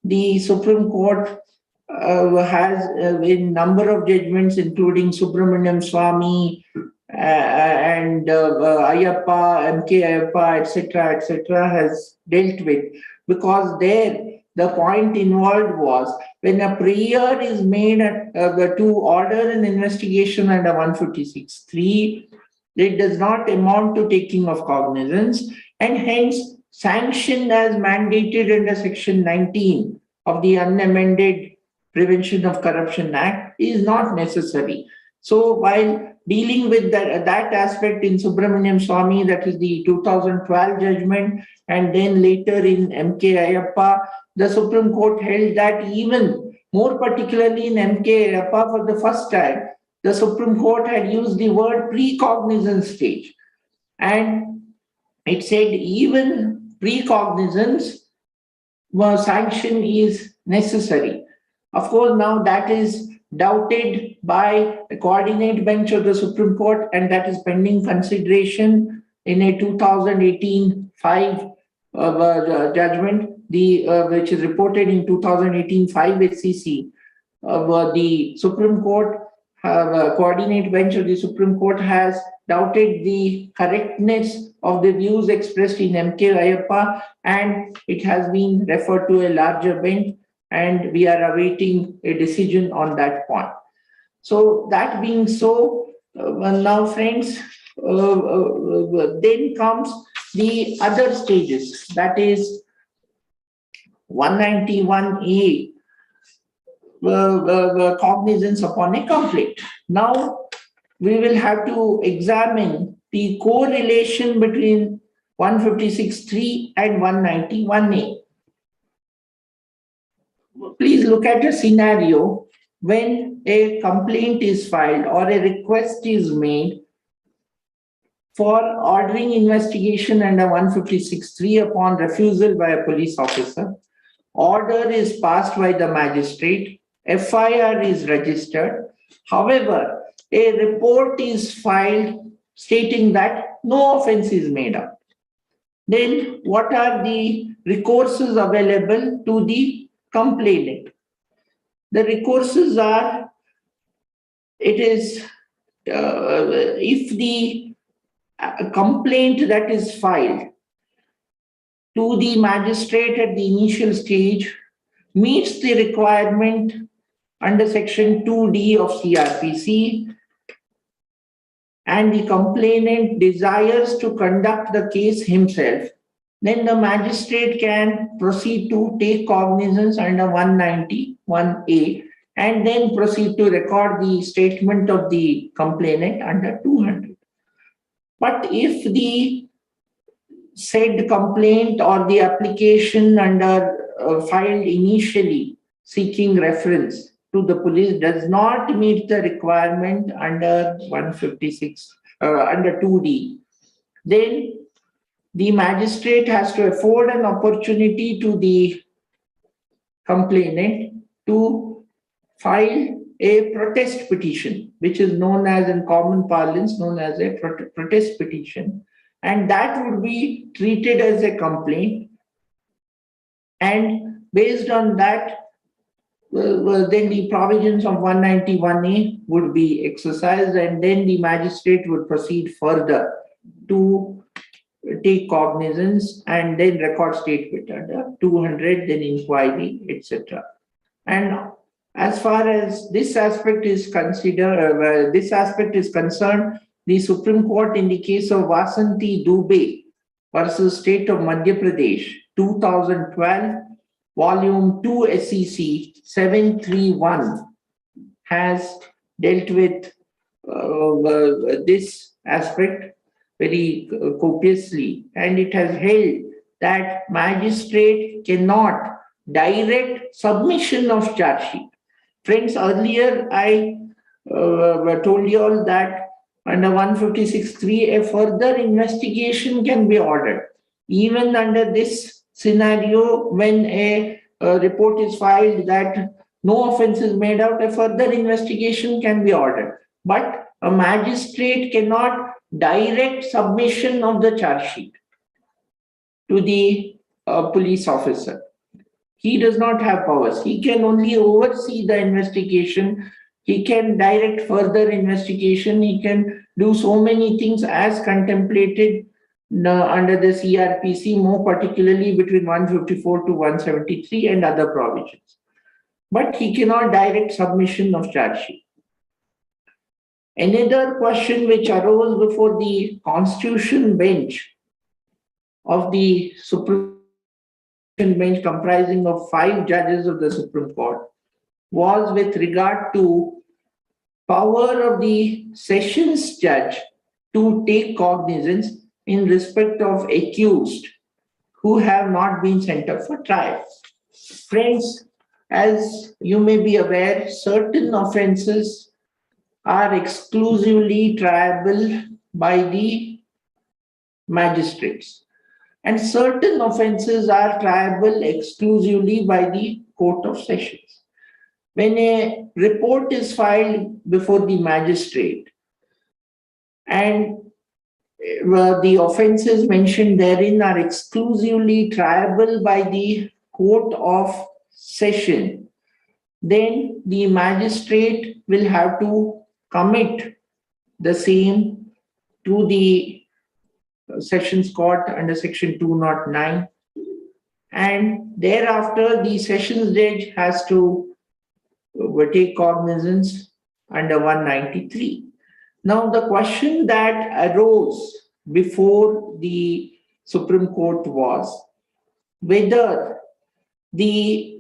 the Supreme Court has a number of judgments, including Subramaniam Swamy and Ayyappa, MK Ayyappa, etc., has dealt with. Because there, the point involved was when a prayer is made to order an investigation under 156(3), it does not amount to taking of cognizance, and hence sanctioned as mandated under Section 19 of the unamended Prevention of Corruption Act is not necessary. So while dealing with that aspect in Subramaniam Swamy, that is the 2012 judgment, and then later in MK Ayyappa, the Supreme Court held that even more particularly in MK Ayyappa, for the first time, the Supreme Court had used the word pre-cognizance stage. And it said even pre-cognizance sanction is necessary. Of course, now that is doubted by a coordinate bench of the Supreme Court, and that is pending consideration in a 2018-5 judgment, which is reported in 2018-5 SEC. The Supreme Court, coordinate bench of the Supreme Court has doubted the correctness of the views expressed in MK Ayyappa, and it has been referred to a larger bench, and we are awaiting a decision on that point. So that being so, now friends, then comes the other stages, that is 191A, cognizance upon a complaint. Now we will have to examine the correlation between 156(3) and 191A. Please look at a scenario when a complaint is filed or a request is made for ordering investigation under 156(3) upon refusal by a police officer. Order is passed by the magistrate. FIR is registered. However, a report is filed stating that no offense is made up. Then what are the recourses available to the complainant? The recourses are, if the complaint that is filed to the magistrate at the initial stage meets the requirement under Section 2D of cr.pc, and the complainant desires to conduct the case himself, then the magistrate can proceed to take cognizance under 191A and then proceed to record the statement of the complainant under 200. But if the said complaint or the application under filed initially seeking reference to the police does not meet the requirement under 156, under 2D, then the magistrate has to afford an opportunity to the complainant to file a protest petition, which is known as, in common parlance, known as a protest petition, and that would be treated as a complaint, and based on that, then the provisions of 191A would be exercised, and then the magistrate would proceed further to take cognizance and then record statement under 200, then inquiry, etc. And As far as this aspect is concerned, the Supreme Court in the case of Vasanti Dubey versus State of Madhya Pradesh, 2012, Volume 2 SEC 731 has dealt with this aspect very copiously, and it has held that magistrate cannot direct submission of charge sheet. Friends, earlier I told you all that under 156(3) a further investigation can be ordered. Even under this scenario, when a report is filed that no offense is made out, a further investigation can be ordered. But a magistrate cannot direct submission of the charge sheet to the police officer. He does not have powers. He can only oversee the investigation. He can direct further investigation. He can do so many things as contemplated under the CRPC, more particularly between 154 to 173 and other provisions. But he cannot direct submission of charge sheet. Another question which arose before the Constitution bench of the Supreme bench comprising of 5 judges of the Supreme Court was with regard to power of the sessions judge to take cognizance in respect of accused who have not been sent up for trial. Friends, as you may be aware, certain offences are exclusively triable by the magistrates, and certain offences are triable exclusively by the Court of Sessions. When a report is filed before the magistrate and the offences mentioned therein are exclusively triable by the Court of Session, then the magistrate will have to commit the same to the Sessions Court under Section 209, and thereafter the Sessions Judge has to take cognizance under 193. Now, the question that arose before the Supreme Court was whether the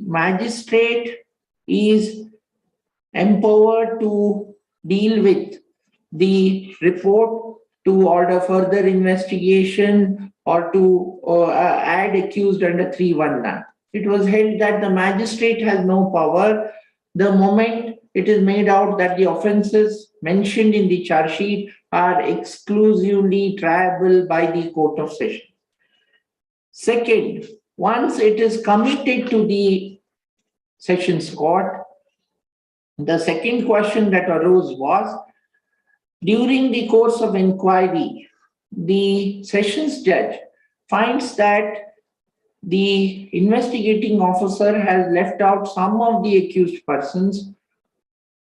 magistrate is empowered to deal with the report, to order further investigation, or to add accused under 319. It was held that the magistrate has no power the moment it is made out that the offences mentioned in the charge sheet are exclusively triable by the Court of Session. Second, once it is committed to the Sessions Court, the second question that arose was, during the course of inquiry, the Sessions Judge finds that the investigating officer has left out some of the accused persons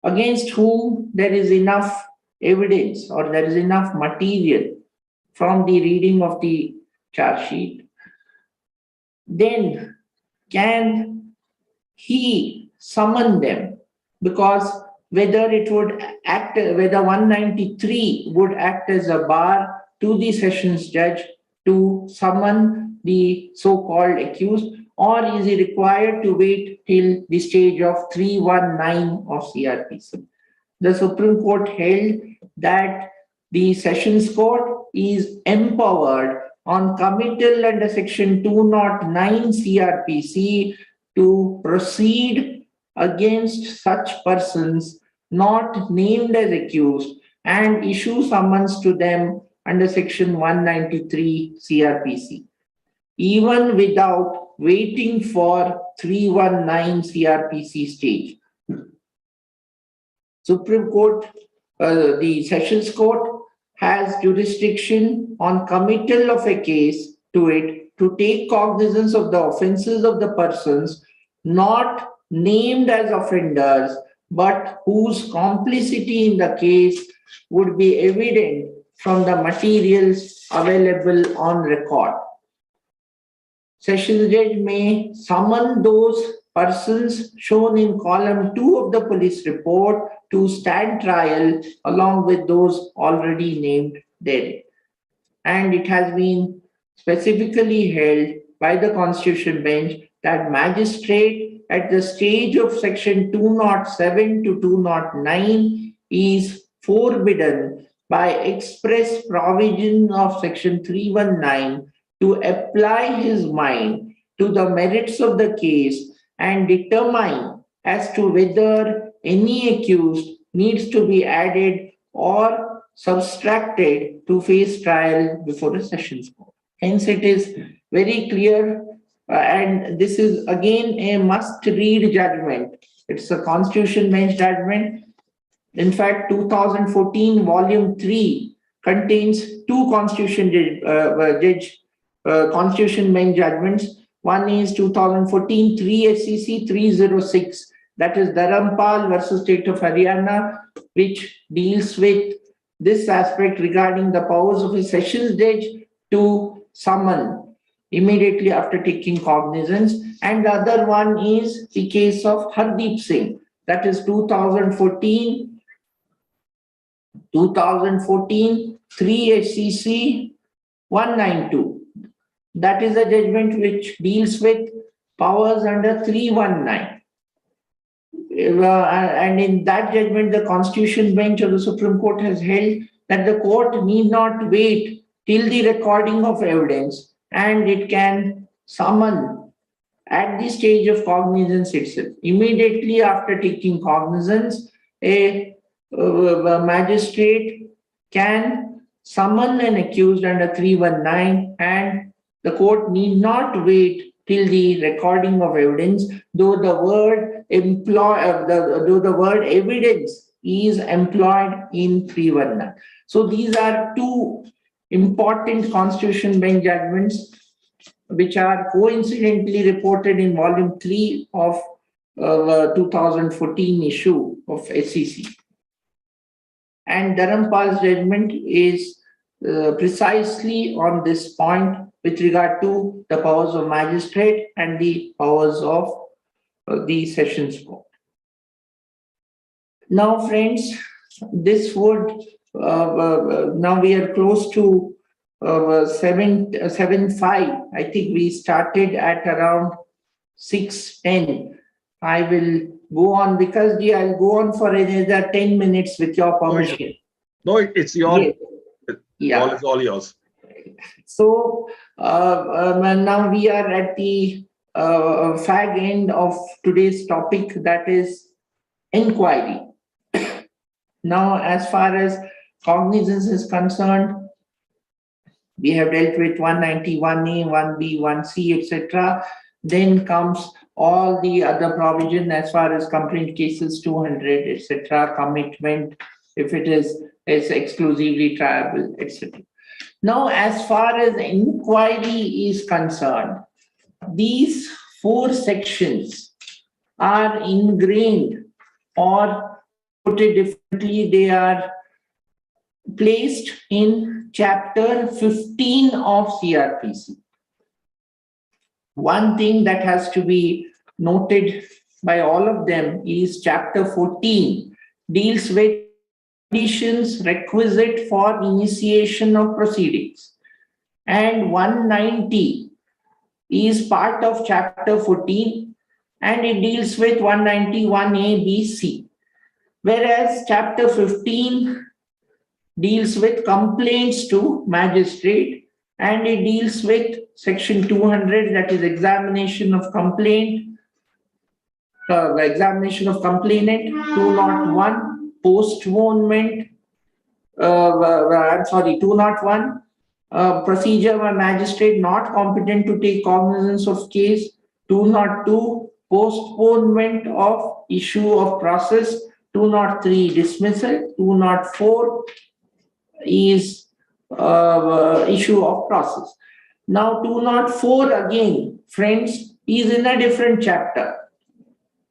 against whom there is enough evidence or there is enough material from the reading of the charge sheet. Then can he summon them? Because whether 193 would act as a bar to the Sessions Judge to summon the so-called accused, or is he required to wait till the stage of 319 of CRPC? The Supreme Court held that the Sessions Court is empowered on committal under Section 209 CRPC to proceed against such persons not named as accused and issue summons to them under Section 193 CRPC, even without waiting for 319 CRPC stage. Supreme Court, the Sessions Court has jurisdiction on committal of a case to it to take cognizance of the offences of the persons not named as offenders, but whose complicity in the case would be evident from the materials available on record. Sessions Judge may summon those persons shown in column 2 of the police report to stand trial along with those already named therein. And it has been specifically held by the Constitution Bench that magistrate at the stage of section 207 to 209 is forbidden by express provision of section 319 to apply his mind to the merits of the case and determine as to whether any accused needs to be added or subtracted to face trial before a sessions court. Hence, it is very clear, and this is again a must-read judgment. It's a Constitution Bench judgment. In fact, 2014 Volume 3 contains two Constitution Bench judgments. One is 2014 3 SCC 306, that is Dharampal versus State of Haryana, which deals with this aspect regarding the powers of a sessions judge to summon immediately after taking cognizance. And the other one is the case of Hardeep Singh, that is 2014 3 SCC 192. That is a judgment which deals with powers under 319. And in that judgment, the Constitution Bench of the Supreme Court has held that the court need not wait till the recording of evidence, and it can summon at the stage of cognizance itself. Immediately after taking cognizance, a magistrate can summon an accused under 319, and the court need not wait till the recording of evidence, though the word evidence is employed in 319. So these are two important Constitution Bench judgments which are coincidentally reported in Volume 3 of 2014 issue of SCC. And Dharampal's judgment is precisely on this point with regard to the powers of magistrate and the powers of the sessions court. Now, friends, this would now we are close to 7:05. I think we started at around 6:10. I will go on because I'll go on for another 10 minutes with your permission. No, it's your. Yeah. All is all yours. So now we are at the fag end of today's topic, that is inquiry. Now, as far as cognizance is concerned, we have dealt with 191A, 1B, 1C, etc. Then comes all the other provision as far as complaint cases 200, etc. Commitment, if it is exclusively triable, etc. Now, as far as inquiry is concerned, these four sections are ingrained, or put it differently, they are placed in chapter 15 of CRPC. One thing that has to be noted by all of them is chapter 14 deals with conditions requisite for initiation of proceedings, and 190 is part of chapter 14 and it deals with 191A, B, C. Whereas chapter 15 deals with complaints to magistrate and it deals with section 200, that is examination of complaint, examination of complainant, 201. Postponement, 201, procedure by magistrate not competent to take cognizance of case, 202, postponement of issue of process, 203, dismissal, 204 is issue of process. Now, 204 again, friends, is in a different chapter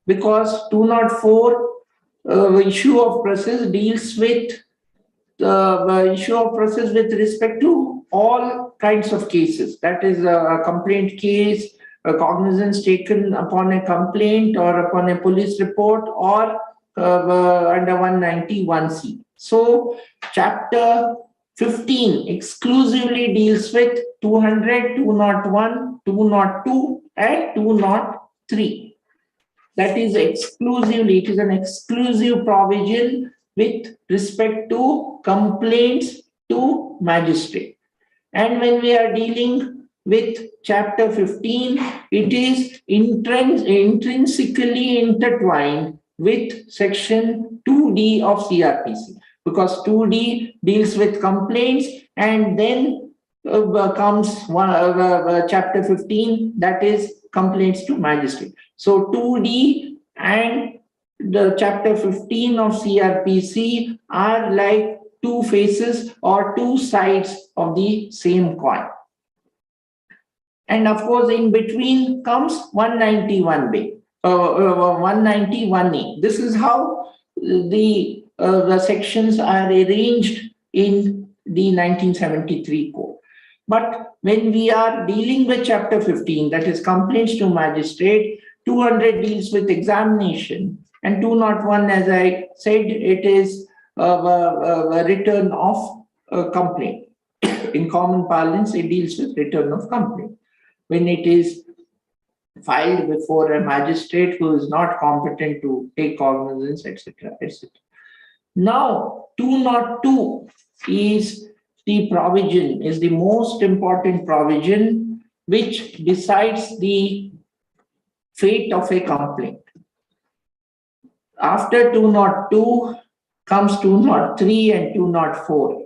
because 204 issue of process deals with the issue of process with respect to all kinds of cases. That is a complaint case, cognizance taken upon a complaint or upon a police report or under 191C. So chapter 15 exclusively deals with 200, 201, 202 and 203. That is exclusively, it is an exclusive provision with respect to complaints to magistrate. And when we are dealing with chapter 15, it is intrinsically intertwined with section 2D of CRPC, because 2D deals with complaints, and then comes chapter 15, that is complaints to magistrate. So 2D and the chapter 15 of CRPC are like two faces or two sides of the same coin. And of course, in between comes 191B, 191A. This is how the sections are arranged in the 1973 code. But when we are dealing with chapter 15, that is complaints to magistrate, 200 deals with examination, and 201, as I said, it is a return of complaint. In common parlance, it deals with return of complaint when it is filed before a magistrate who is not competent to take cognizance, etc., etc. Now, 202 is the provision, is the most important provision which decides the fate of a complaint. After 202 comes 203 and 204.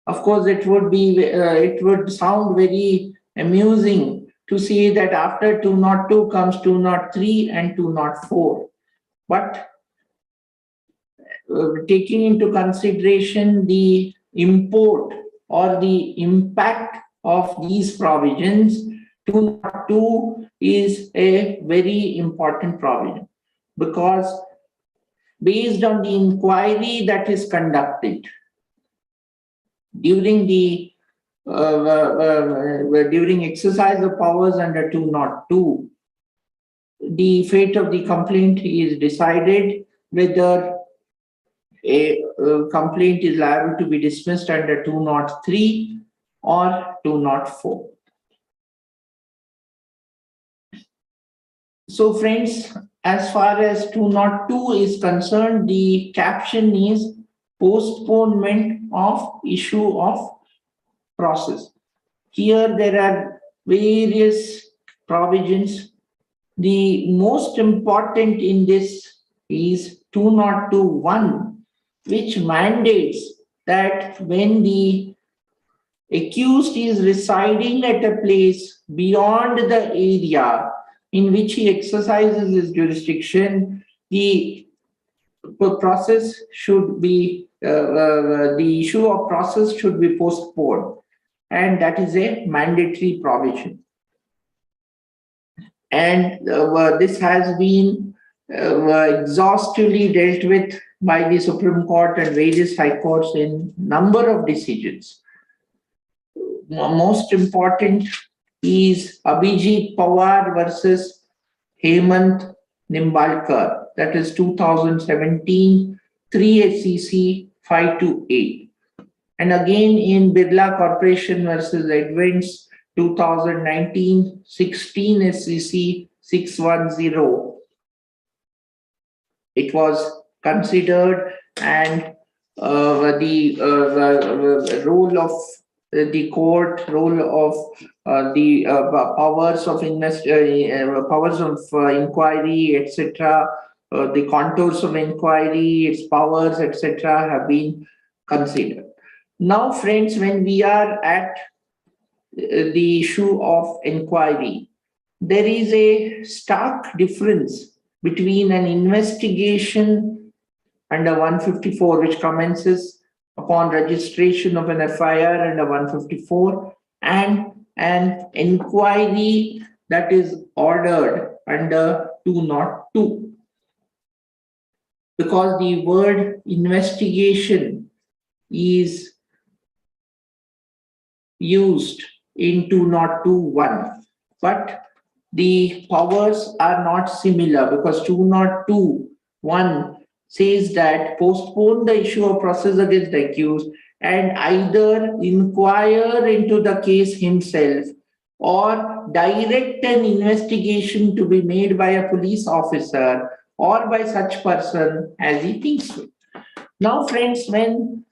Of course, it would sound very amusing to see that after 202 comes 203 and 204. But taking into consideration the import or the impact of these provisions, 202 is a very important provision, because based on the inquiry that is conducted during the during exercise of powers under 202, the fate of the complaint is decided whether a complaint is liable to be dismissed under 203 or 204. So friends, as far as 202 is concerned, the caption is postponement of issue of process. Here there are various provisions. The most important in this is 202(1), which mandates that when the accused is residing at a place beyond the area in which he exercises his jurisdiction, the process should be, the issue of process should be postponed. And that is a mandatory provision. And this has been exhaustively dealt with by the Supreme Court and various high courts in number of decisions. Most important is Abhijit Pawar versus Hemant Nimbalkar, that is 2017, 3 SEC 528. And again in Birla Corporation versus Edwins, 2019, 16 SEC 610. It was considered, and the role of the court, role of the powers of inquiry, etc., the contours of inquiry, its powers, etc., have been considered. Now, friends, when we are at the issue of inquiry, there is a stark difference between an investigation under 154, which commences upon registration of an FIR under 154, and an inquiry that is ordered under 202. Because the word investigation is used in 202(1), but the powers are not similar, because 202(1) says that postpone the issue of process against the accused and either inquire into the case himself or direct an investigation to be made by a police officer or by such person as he thinks fit. Now, friends, when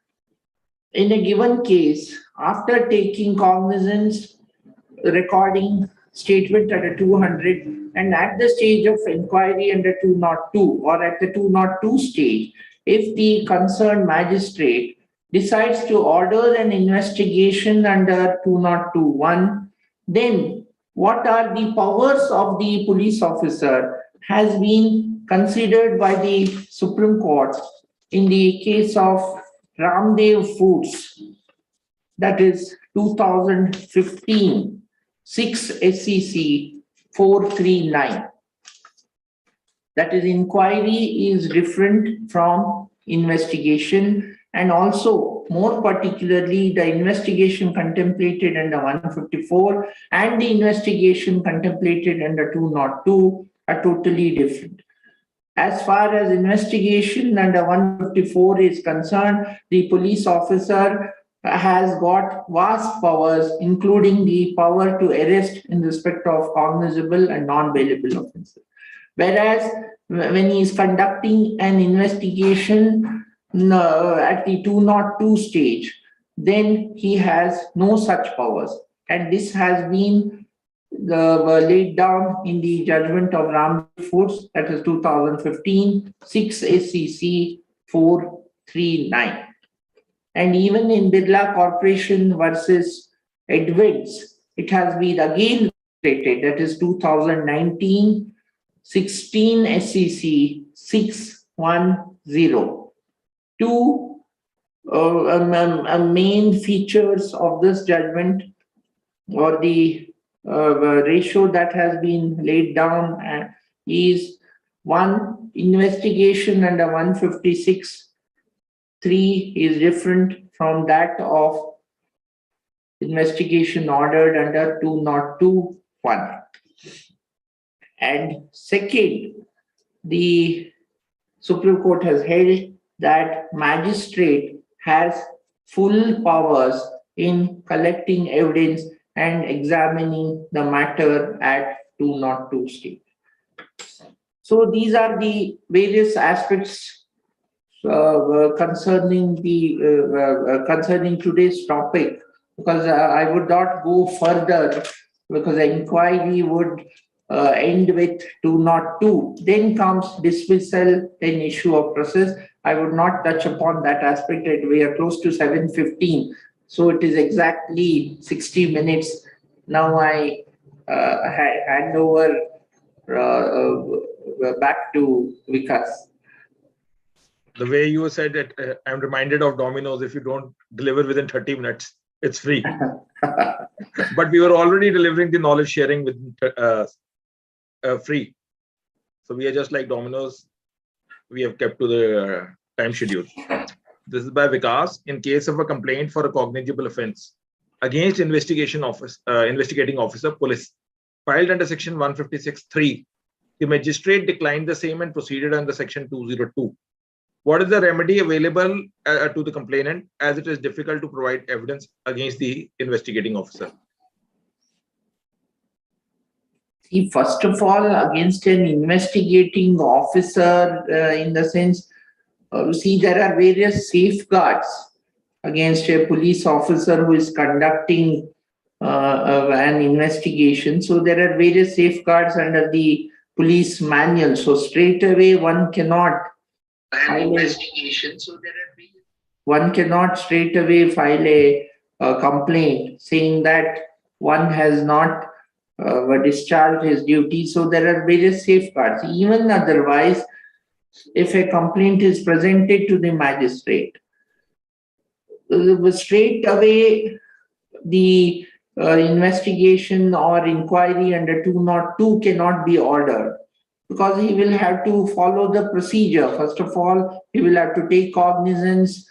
in a given case, after taking cognizance, recording statement under 200, and at the stage of inquiry under 202 or at the 202 stage, if the concerned magistrate decides to order an investigation under 202(1), then what are the powers of the police officer has been considered by the Supreme Court in the case of Ramdev Foods, that is 2015, 6 SCC 439. That is, inquiry is different from investigation, and also more particularly the investigation contemplated under 154 and the investigation contemplated under 202 are totally different. As far as investigation under 154 is concerned, the police officer has got vast powers, including the power to arrest in respect of cognizable and non-bailable offences. Whereas when he is conducting an investigation at the 202 stage, then he has no such powers. And this has been laid down in the judgment of Ramdev Foods, that is 2015, 6 SCC 439. And even in Birla Corporation versus Edwards, it has been again stated, that is 2019, 16 SCC 610. Two main features of this judgment, or the ratio that has been laid down, is one, investigation under 156(3) is different from that of investigation ordered under 202(1). And second, the Supreme Court has held that magistrate has full powers in collecting evidence and examining the matter at 202 stage. So these are the various aspects concerning today's topic, because I would not go further, because the inquiry would end with 202. Then comes dismissal, then issue of process. I would not touch upon that aspect. We are close to 7:15. So it is exactly 60 minutes. Now I hand over back to Vikas. The way you said it, I'm reminded of Domino's. If you don't deliver within 30 minutes, it's free. But we were already delivering the knowledge sharing with free. So we are just like Domino's. We have kept to the time schedule. This is by Vikas. In case of a complaint for a cognizable offense against investigating officer, police, filed under section 156(3), the magistrate declined the same and proceeded under section 202. What is the remedy available to the complainant, as it is difficult to provide evidence against the investigating officer? See, first of all, against an investigating officer, in the sense, see, there are various safeguards against a police officer who is conducting an investigation. So there are various safeguards under the police manual. So straight away one cannot file investigation. So one cannot straight away file a complaint saying that one has not discharged his duty. So there are various safeguards. Even otherwise, if a complaint is presented to the magistrate, straight away the investigation or inquiry under 202 cannot be ordered, because he will have to follow the procedure. First of all, he will have to take cognizance,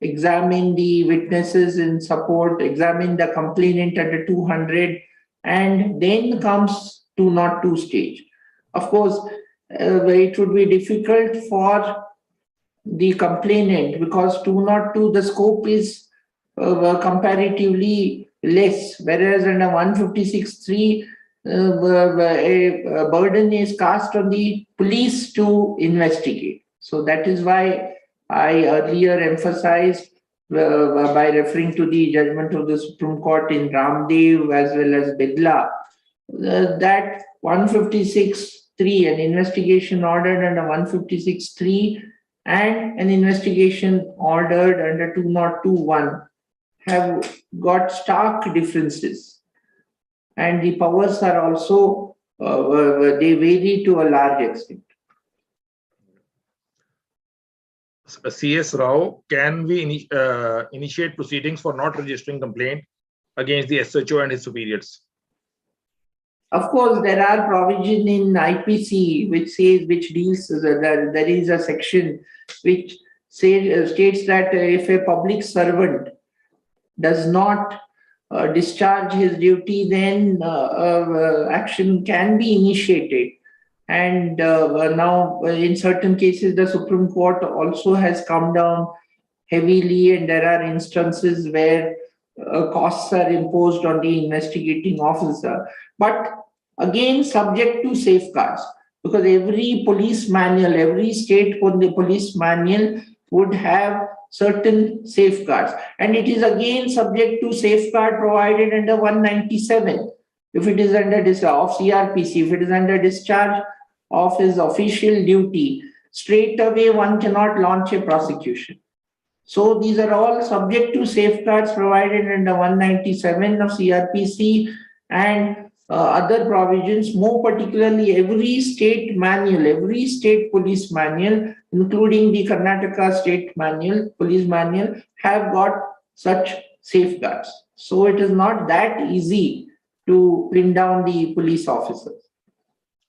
examine the witnesses in support, examine the complainant under 200, and then comes 202 stage. Of course, it would be difficult for the complainant because 202, the scope is comparatively less, whereas under 156(3), a burden is cast on the police to investigate. So that is why I earlier emphasized by referring to the judgment of the Supreme Court in Ramdev as well as Bidla, that 156(3), an investigation ordered under 156(3) and an investigation ordered under 202(1) have got stark differences. And the powers are also, they vary to a large extent. CS Rao, can we initiate proceedings for not registering complaint against the SHO and his superiors? Of course, there are provision in IPC which deals, there is a section which states that if a public servant does not discharge his duty, then action can be initiated. And now, in certain cases, the Supreme Court also has come down heavily, and there are instances where costs are imposed on the investigating officer. But again, subject to safeguards, because every police manual, every state police manual would have certain safeguards. And it is again subject to safeguard provided under 197. If it is under of CRPC, if it is under discharge of his official duty, straight away one cannot launch a prosecution. So these are all subject to safeguards provided under 197 of CRPC and other provisions, more particularly every state manual, every state police manual, including the Karnataka state manual, police manual, have got such safeguards. So it is not that easy to pin down the police officers.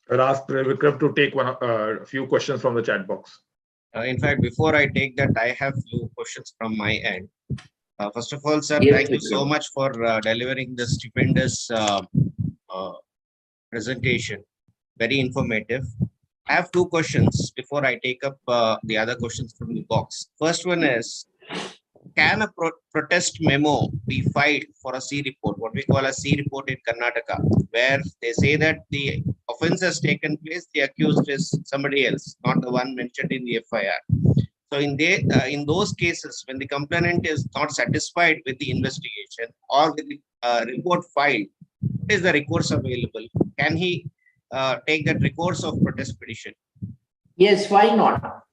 I'll ask Vikram to take a few questions from the chat box. In fact, before I take that, I have few questions from my end. First of all, sir, Yes, thank you so much for delivering this stupendous presentation. Very informative. I have two questions before I take up the other questions from the box. First one is, can a protest memo be filed for a C report, what we call a C report in Karnataka, where they say that the offense has taken place, the accused is somebody else, not the one mentioned in the FIR. So in those cases, when the complainant is not satisfied with the investigation or with the report filed, what is the recourse available? Can he take that recourse of protest petition? Yes, why not?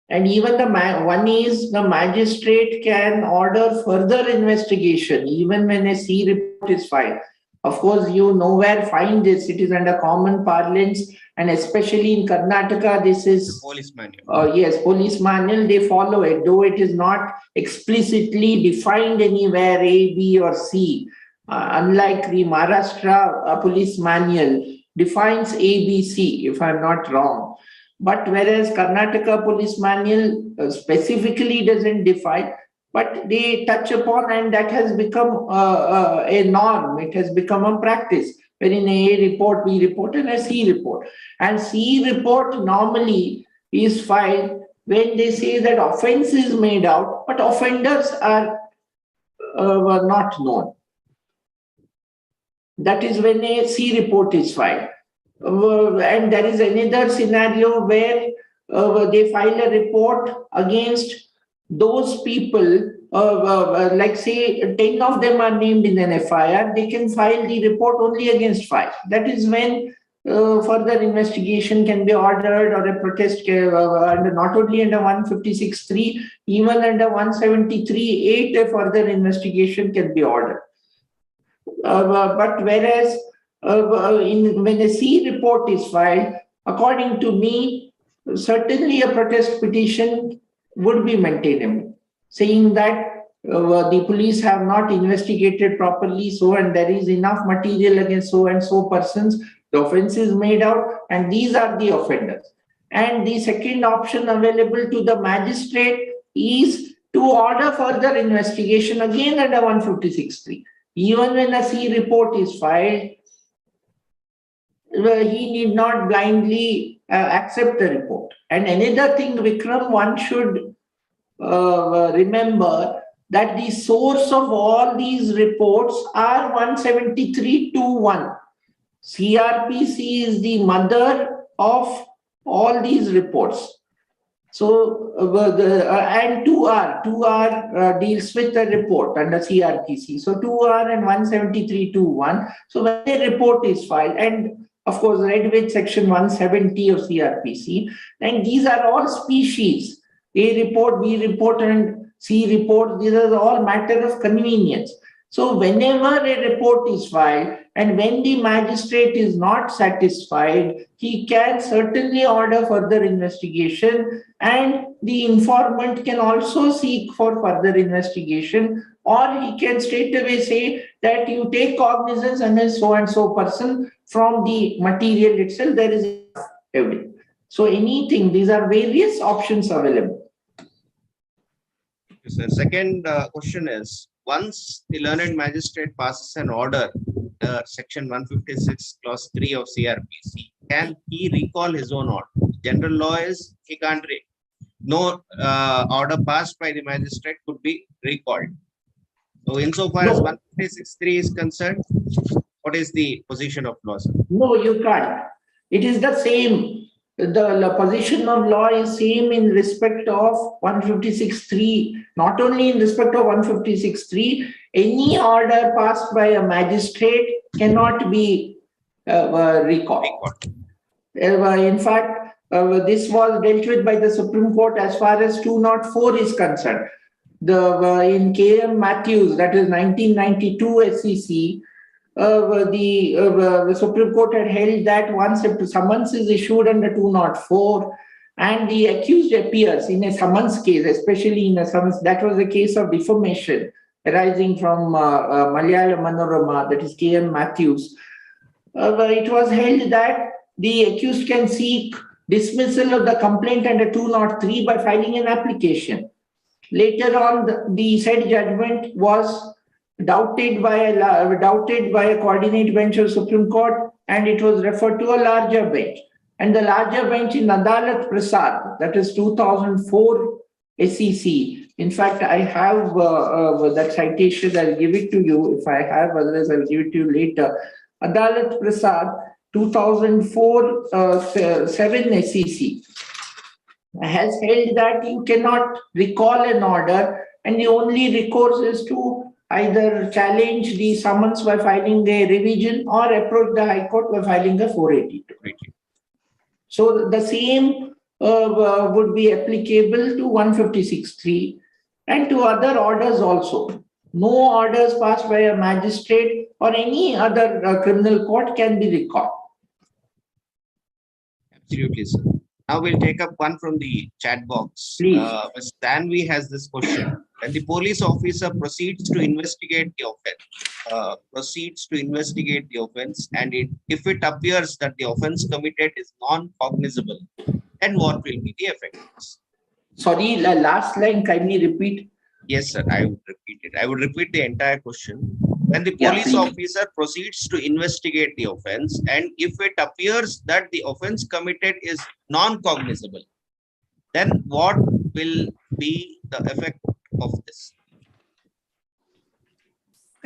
And even one is the magistrate can order further investigation even when a C report is filed. Of course, you nowhere find this. It is under common parlance, and especially in Karnataka, this is police manual. Yes, police manual. They follow it, though it is not explicitly defined anywhere A, B, or C. Unlike the Maharashtra police manual defines A, B, C, if I'm not wrong. But whereas Karnataka police manual specifically doesn't define, but they touch upon, and that has become a norm. It has become a practice. When in A report, B report, and a C report. And C report normally is filed when they say that offense is made out, but offenders are not known. That is when a C report is filed. And there is another scenario where they file a report against those people, like say 10 of them are named in an FIR, they can file the report only against 5. That is when further investigation can be ordered, or a protest not only under 156(3), even under 173(8), a further investigation can be ordered. But whereas when a C report is filed, according to me, certainly a protest petition would be maintainable, saying that the police have not investigated properly, so and there is enough material against so and so persons, the offense is made out, and these are the offenders. And the second option available to the magistrate is to order further investigation again under 156(3). Even when a C report is filed, he need not blindly accept the report. And another thing, Vikram, one should remember that the source of all these reports are 173.2.1. CRPC is the mother of all these reports. So, and 2R deals with the report under CRPC. So 2R and 173.2.1. So when a report is filed, and of course read with section 170 of CRPC, and these are all species. A report, B report, and C report, these are all matter of convenience. So whenever a report is filed and when the magistrate is not satisfied, he can certainly order further investigation, and the informant can also seek for further investigation, or he can straight away say that you take cognizance and a so and so person from the material itself, there is evidence. So anything, these are various options available. The second question is, once the learned magistrate passes an order, section 156 clause 3 of CRPC, can he recall his own order? General law is he can't no order passed by the magistrate could be recalled. So insofar as 156.3 is concerned, what is the position of law, sir? No, you can't. It is the same. The position of law is same in respect of 156.3, not only in respect of 156.3, any order passed by a magistrate cannot be recalled. In fact, this was dealt with by the Supreme Court as far as 204 is concerned. In K.M. Matthews, that is 1992 SEC, the Supreme Court had held that once a summons is issued under 204 and the accused appears in a summons case, especially in a summons, that was a case of defamation arising from Malayalam Manorama, that is K.M. Matthews. It was held that the accused can seek dismissal of the complaint under 203 by filing an application. Later on, the said judgment was doubted by a coordinate bench of Supreme Court, and it was referred to a larger bench. And the larger bench in Adalat Prasad, that is 2004 SEC. In fact, I have that citation. I'll give it to you if I have, otherwise I'll give it to you later. Adalat Prasad, 2004 7 SEC has held that you cannot recall an order, and the only recourse is to either challenge the summons by filing a revision or approach the High Court by filing a 482. So the same would be applicable to 156.3 and to other orders also. No orders passed by a magistrate or any other criminal court can be recalled. Absolutely, sir. Now we'll take up one from the chat box. Stanley has this question. When the police officer proceeds to investigate the offense, and if it appears that the offense committed is non-cognizable, then what will be the effect? Sorry, the last line, kindly repeat. Yes, sir, I would repeat it. I would repeat the entire question. When the police officer proceeds to investigate the offense, and if it appears that the offense committed is non-cognizable, then what will be the effect of this?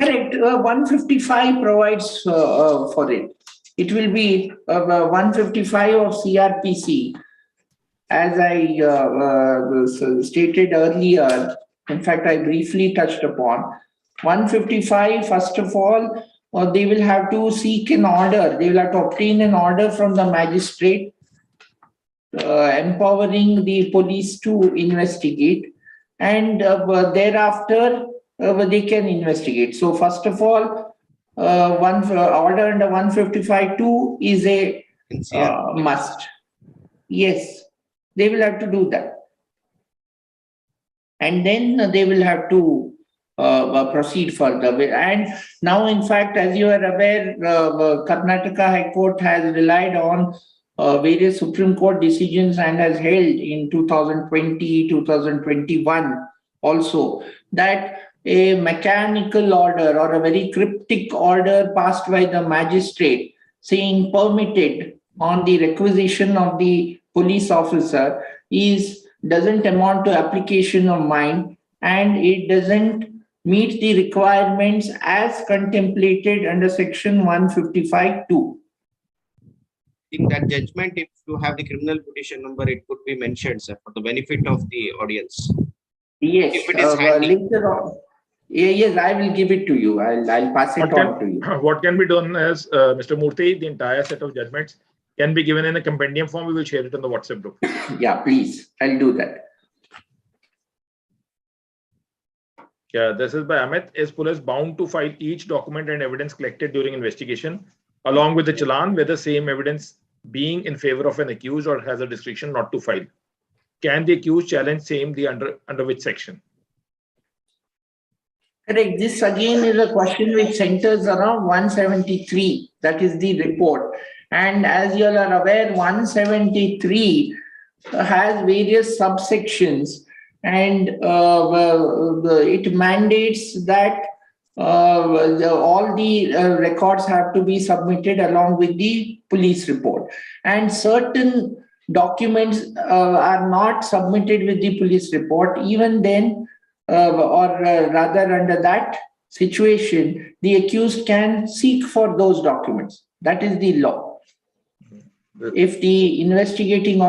Correct. 155 provides for it. It will be 155 of CRPC. As I stated earlier, in fact, I briefly touched upon 155. First of all, they will have to seek an order. They will have to obtain an order from the magistrate empowering the police to investigate, and thereafter they can investigate. So first of all, order under 155(2) is a must. Yes, they will have to do that. And then they will have to proceed further. And now, in fact, as you are aware, Karnataka High Court has relied on various Supreme Court decisions and has held in 2020, 2021 also that a mechanical order or a very cryptic order passed by the magistrate, saying permitted on the requisition of the police officer doesn't amount to application of mind, and it doesn't meet the requirements as contemplated under section 155(2). In that judgment, if you have the criminal petition number, it could be mentioned, sir, for the benefit of the audience. Yes, If it is handy. later on. Yes, I will give it to you. I'll pass it on to you. What can be done is, Mr. Murthy, the entire set of judgments can be given in a compendium form. We will share it in the WhatsApp group. Yeah, please. I'll do that. Yeah, this is by Amit. Is police bound to file each document and evidence collected during investigation along with the challan, whether same evidence being in favor of an accused, or has a discretion not to file? Can the accused challenge same under which section? Correct. This again is a question which centers around 173. That is the report. And as you all are aware, 173 has various subsections, and it mandates that all the records have to be submitted along with the police report. And certain documents are not submitted with the police report. Even then, rather under that situation, the accused can seek for those documents. That is the law. If the investigating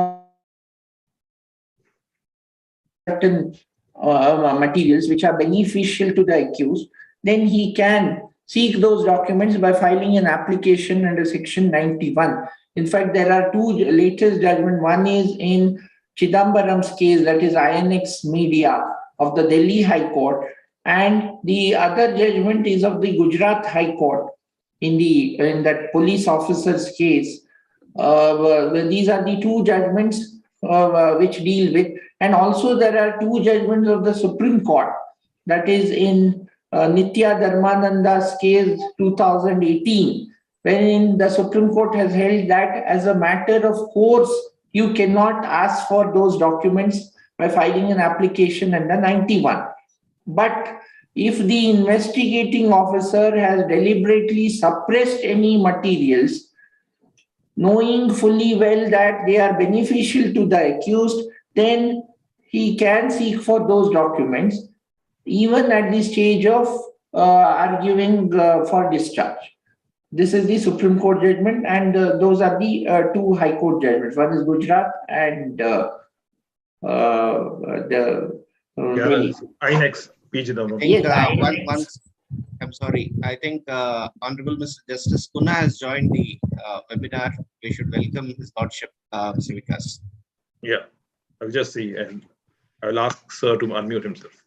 certain materials which are beneficial to the accused, then he can seek those documents by filing an application under section 91. In fact, there are two latest judgments. One is in Chidambaram's case, that is INX Media of the Delhi High Court, and the other judgment is of the Gujarat High Court in that police officer's case. These are the two judgments which deal with, and also there are two judgments of the Supreme Court, that is in Nitya Dharmananda's case 2018, wherein the Supreme Court has held that as a matter of course you cannot ask for those documents by filing an application under 91. But if the investigating officer has deliberately suppressed any materials, knowing fully well that they are beneficial to the accused, then he can seek for those documents, even at the stage of arguing for discharge. This is the Supreme Court judgment, and those are the two High Court judgments. One is Gujarat and INX I'm sorry. I think Honorable Mr. Justice Puna has joined the webinar. We should welcome his lordship, Mr. Vikas. Yeah, I'll just see, and I'll ask sir to unmute himself.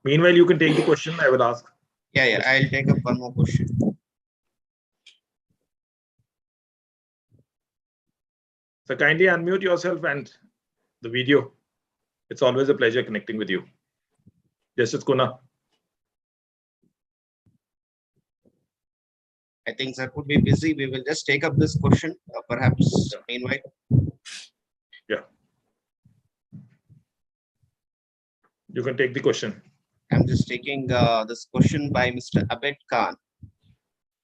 Meanwhile, you can take the question. I will ask. Yeah, I'll take up one more question. So kindly unmute yourself and the video. It's always a pleasure connecting with you. Justice Kuna. I think sir could be busy. We will just take up this question, perhaps meanwhile. Yeah. You can take the question. I'm just taking this question by Mr. Abed Khan.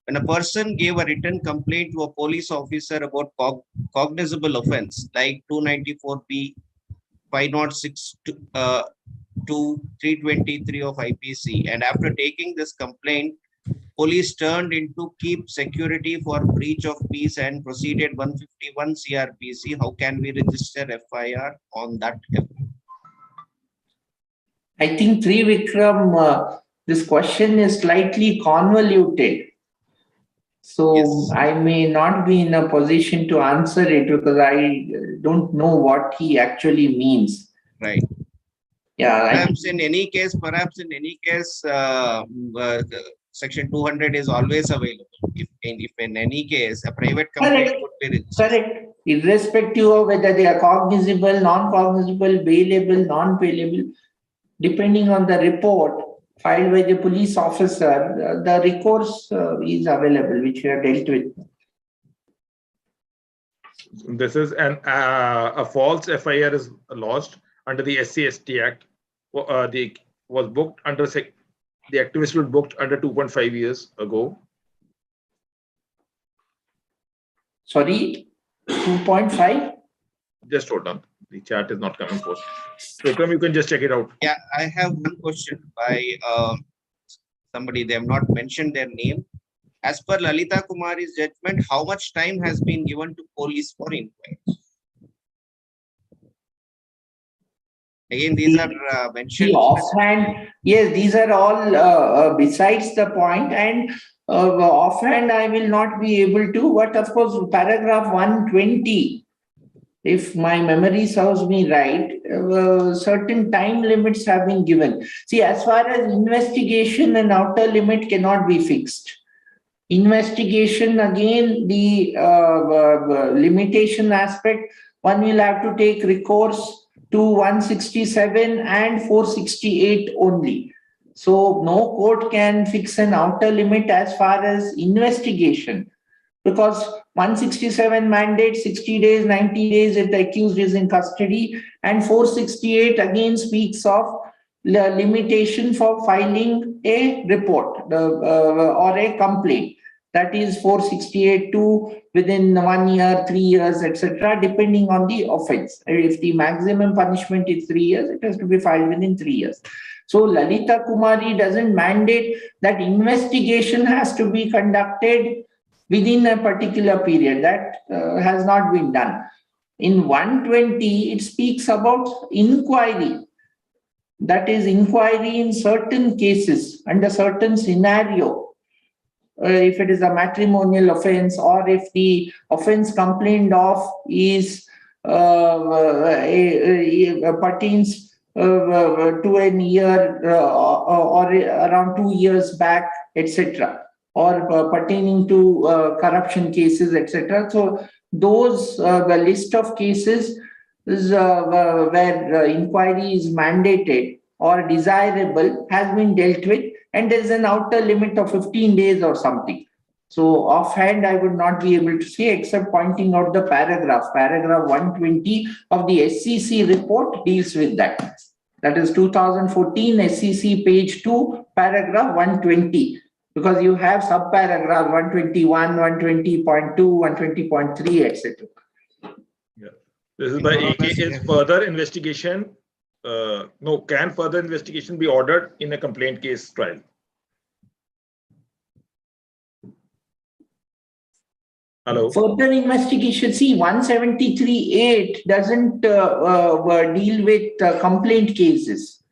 When a person gave a written complaint to a police officer about cognizable offense like 294B, 506 to 323 of IPC, and after taking this complaint, police turned into keep security for breach of peace and proceeded 151 cr.pc, how can we register FIR on that? I think Trivikram, this question is slightly convoluted. So yes, I may not be in a position to answer it because I don't know what he actually means. Right. Yeah. Perhaps in any case, Section 200 is always available. If in any case, a private complaint could be registered. Correct. Irrespective of whether they are cognizable, non-cognizable, bailable, non-bailable, depending on the report filed by the police officer, the recourse is available, which we have dealt with. This is a false FIR is lodged under the SC/ST Act. Was booked under the activist was booked under 2.5 years ago. Sorry, 2.5? Just hold on. The chat is not coming forth. Vikram, you can just check it out. Yeah, I have one question by somebody. They have not mentioned their name. As per Lalita Kumari's judgment, how much time has been given to police for inquiry? Again, these are mentioned. The offhand, yes, these are all besides the point, and offhand I will not be able to, but of course, paragraph 120, if my memory serves me right, certain time limits have been given. See, as far as investigation and outer limit cannot be fixed. Investigation, again, the limitation aspect, one will have to take recourse to 167 and 468 only. So no court can fix an outer limit as far as investigation, because 167 mandates 60 days, 90 days if the accused is in custody, and 468 again speaks of the limitation for filing a report or a complaint. That is 468 to within 1 year, 3 years, etc., depending on the offense. If the maximum punishment is 3 years, it has to be filed within 3 years. So Lalita Kumari doesn't mandate that investigation has to be conducted within a particular period. That has not been done. In 120, it speaks about inquiry. That is inquiry in certain cases under certain scenario. If it is a matrimonial offense, or if the offense complained of is pertains to a year or around 2 years back, etc., or pertaining to corruption cases, etc. So those the list of cases is, where inquiry is mandated or desirable has been dealt with, and there is an outer limit of 15 days or something. So offhand, I would not be able to say, except pointing out the paragraph 120 of the SCC report deals with that. That is 2014 SCC page 2, paragraph 120, because you have subparagraph 121, 120.2, 120.3, etc. Yeah. This is by AK. Is further investigation, can further investigation be ordered in a complaint case trial? Hello. Further investigation, see, 173.8 doesn't deal with complaint cases.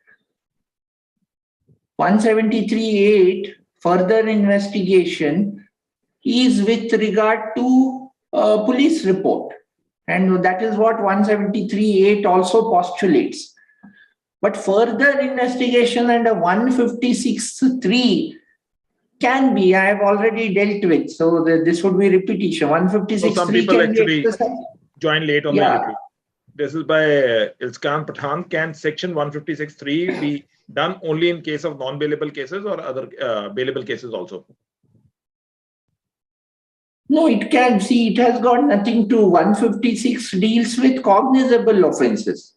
173.8 further investigation is with regard to police report, and that is what 173.8 also postulates. But further investigation under 156.3 can be, I have already dealt with, so this would be repetition. 156.3 so some people can actually be join late on the YouTube. This is by Ilskan Pathan. Can section 156.3 be done only in case of non-bailable cases or other bailable cases also? No, it can. See, it has got nothing to. 156 deals with cognizable offences.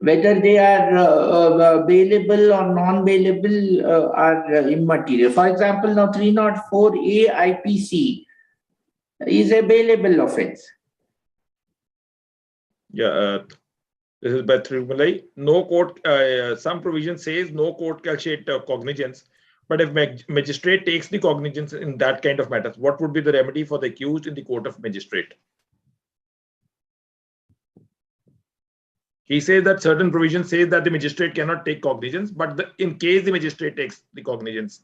Whether they are bailable or non-bailable are immaterial. For example, now 304A IPC is a bailable offence. Yeah, this is by Trimalai. No court, some provision says no court shall state cognizance, but if magistrate takes the cognizance in that kind of matters, what would be the remedy for the accused in the court of magistrate? He says that certain provision says that the magistrate cannot take cognizance, but in case the magistrate takes the cognizance,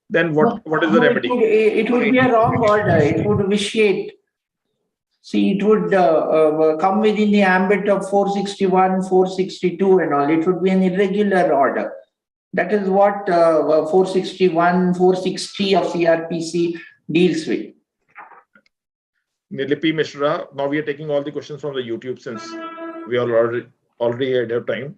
then what is the remedy? It would be a wrong order. It would vitiate. See, it would come within the ambit of 461, 462 and all. It would be an irregular order. That is what 461, 460 of cr.pc deals with. Nilipi Mishra, now we are taking all the questions from the YouTube since we are already ahead of time.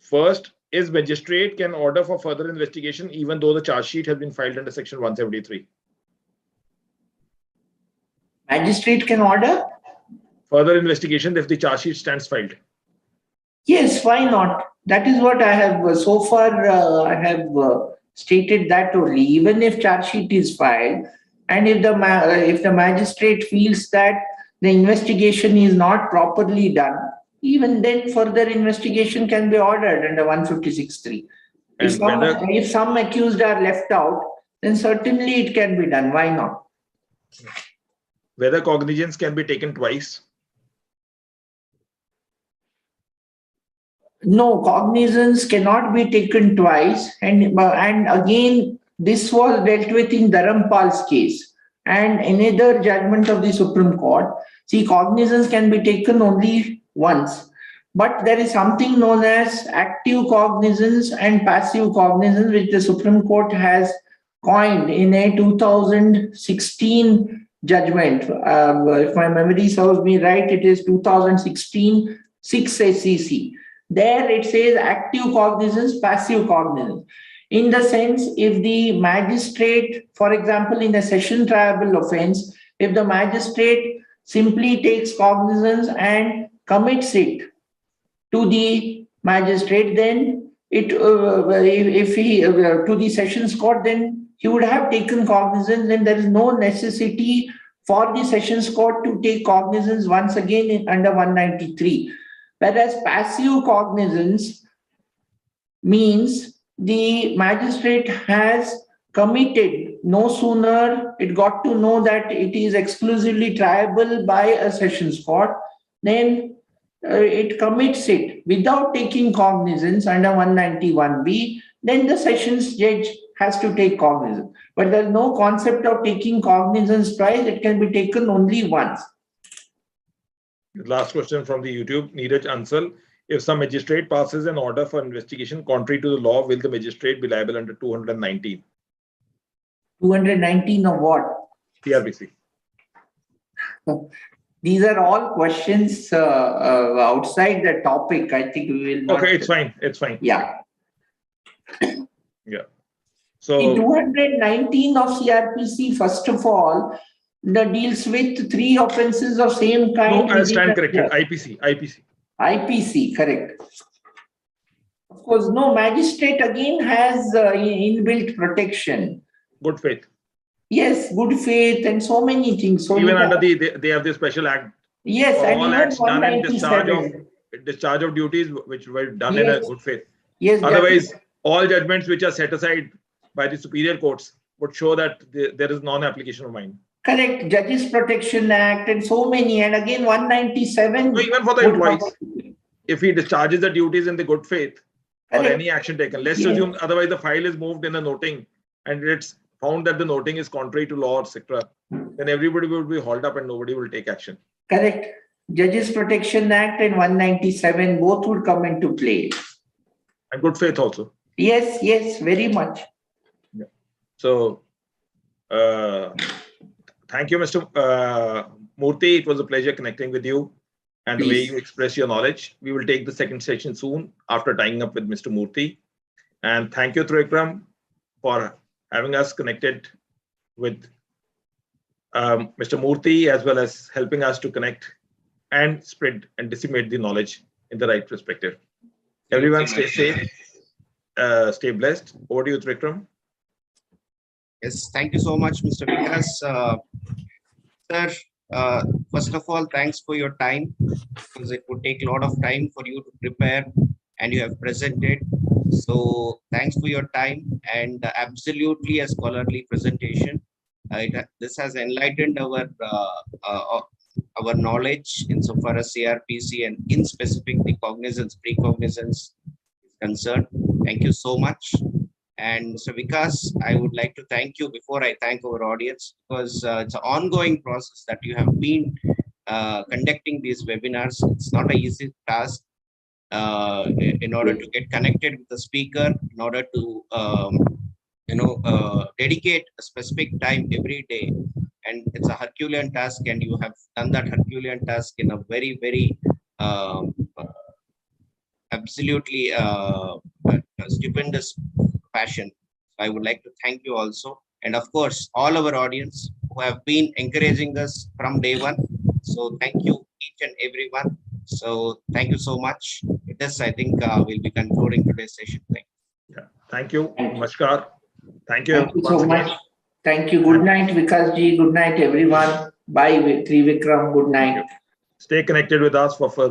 First, is magistrate can order for further investigation even though the charge sheet has been filed under section 173? Magistrate can order further investigation if the charge sheet stands filed. Yes, why not? That is what I have so far I have stated that only, even if charge sheet is filed, and if the magistrate feels that the investigation is not properly done, even then further investigation can be ordered under 156(3). If some accused are left out, then certainly it can be done. Why not? Whether cognizance can be taken twice? No, cognizance cannot be taken twice. And again, this was dealt with in Dharampal's case and another judgment of the Supreme Court. See, cognizance can be taken only once. But there is something known as active cognizance and passive cognizance, which the Supreme Court has coined in a 2016 judgment. If my memory serves me right, it is 2016 6 SEC. There it says active cognizance, passive cognizance. In the sense, if the magistrate, for example, in a session triable offense, if the magistrate simply takes cognizance and commits it to the magistrate, then if he to the sessions court, then he would have taken cognizance, and there is no necessity for the sessions court to take cognizance once again under 193. Whereas passive cognizance means the magistrate has committed no sooner it got to know that it is exclusively triable by a sessions court, then it commits it without taking cognizance under 191B, then the sessions judge has to take cognizance. But there is no concept of taking cognizance twice, it can be taken only once. Last question from the YouTube, Neeraj Ansal. If some magistrate passes an order for investigation contrary to the law, will the magistrate be liable under 219? 219 of what? CRPC. These are all questions outside the topic. I think we will not. Okay, it's fine. It's fine. Yeah. Yeah. So in 219 of CRPC, first of all, deals with 3 offences of same kind. No, I stand corrected. IPC. IPC, correct. Of course, no, magistrate again has inbuilt protection. Good faith. Yes, good faith and so many things. So even under they have the special act. Yes, and all acts done in discharge of duties which were done in a good faith. Yes. Otherwise, all judgments which are set aside by the superior courts would show that there is non-application of mine. Correct. Judges Protection Act and so many. And again, 197. So even for the employees, if he discharges the duties in the good faith, or any action taken, let's assume otherwise the file is moved in a noting and it's found that the noting is contrary to law, etc., then everybody will be hauled up and nobody will take action. Correct. Judges Protection Act and 197 both would come into play. And good faith also. Yes, very much. Yeah. So, thank you, Mr. Murthy. It was a pleasure connecting with you and the way you express your knowledge. We will take the second session soon after tying up with Mr. Murthy. And thank you, Trikram, for having us connected with Mr. Murthy, as well as helping us to connect and spread and disseminate the knowledge in the right perspective. Everyone stay safe, stay blessed. Over to you, Trikram. Yes, thank you so much, Mr. Vikas. Sir, first of all, thanks for your time, because it would take a lot of time for you to prepare and you have presented. So thanks for your time and absolutely a scholarly presentation. This has enlightened our knowledge insofar as CRPC and in specific the cognizance, pre-cognizance is concerned. Thank you so much. And Mr. Vikas, I would like to thank you before I thank our audience, because it's an ongoing process that you have been conducting these webinars. It's not an easy task in order to get connected with the speaker, in order to dedicate a specific time every day. And it's a Herculean task, and you have done that Herculean task in a very, very absolutely stupendous fashion. I would like to thank you also. And of course, all our audience who have been encouraging us from day one. So thank you each and everyone. So thank you so much. With this, I think we'll be concluding today's session. Yeah. Thank you. Namaskar. Thank you. Thank you so once again. much. Thank you. Good night, Vikas ji. Good night, everyone. Bye, Trivikram. Good night. Stay connected with us for further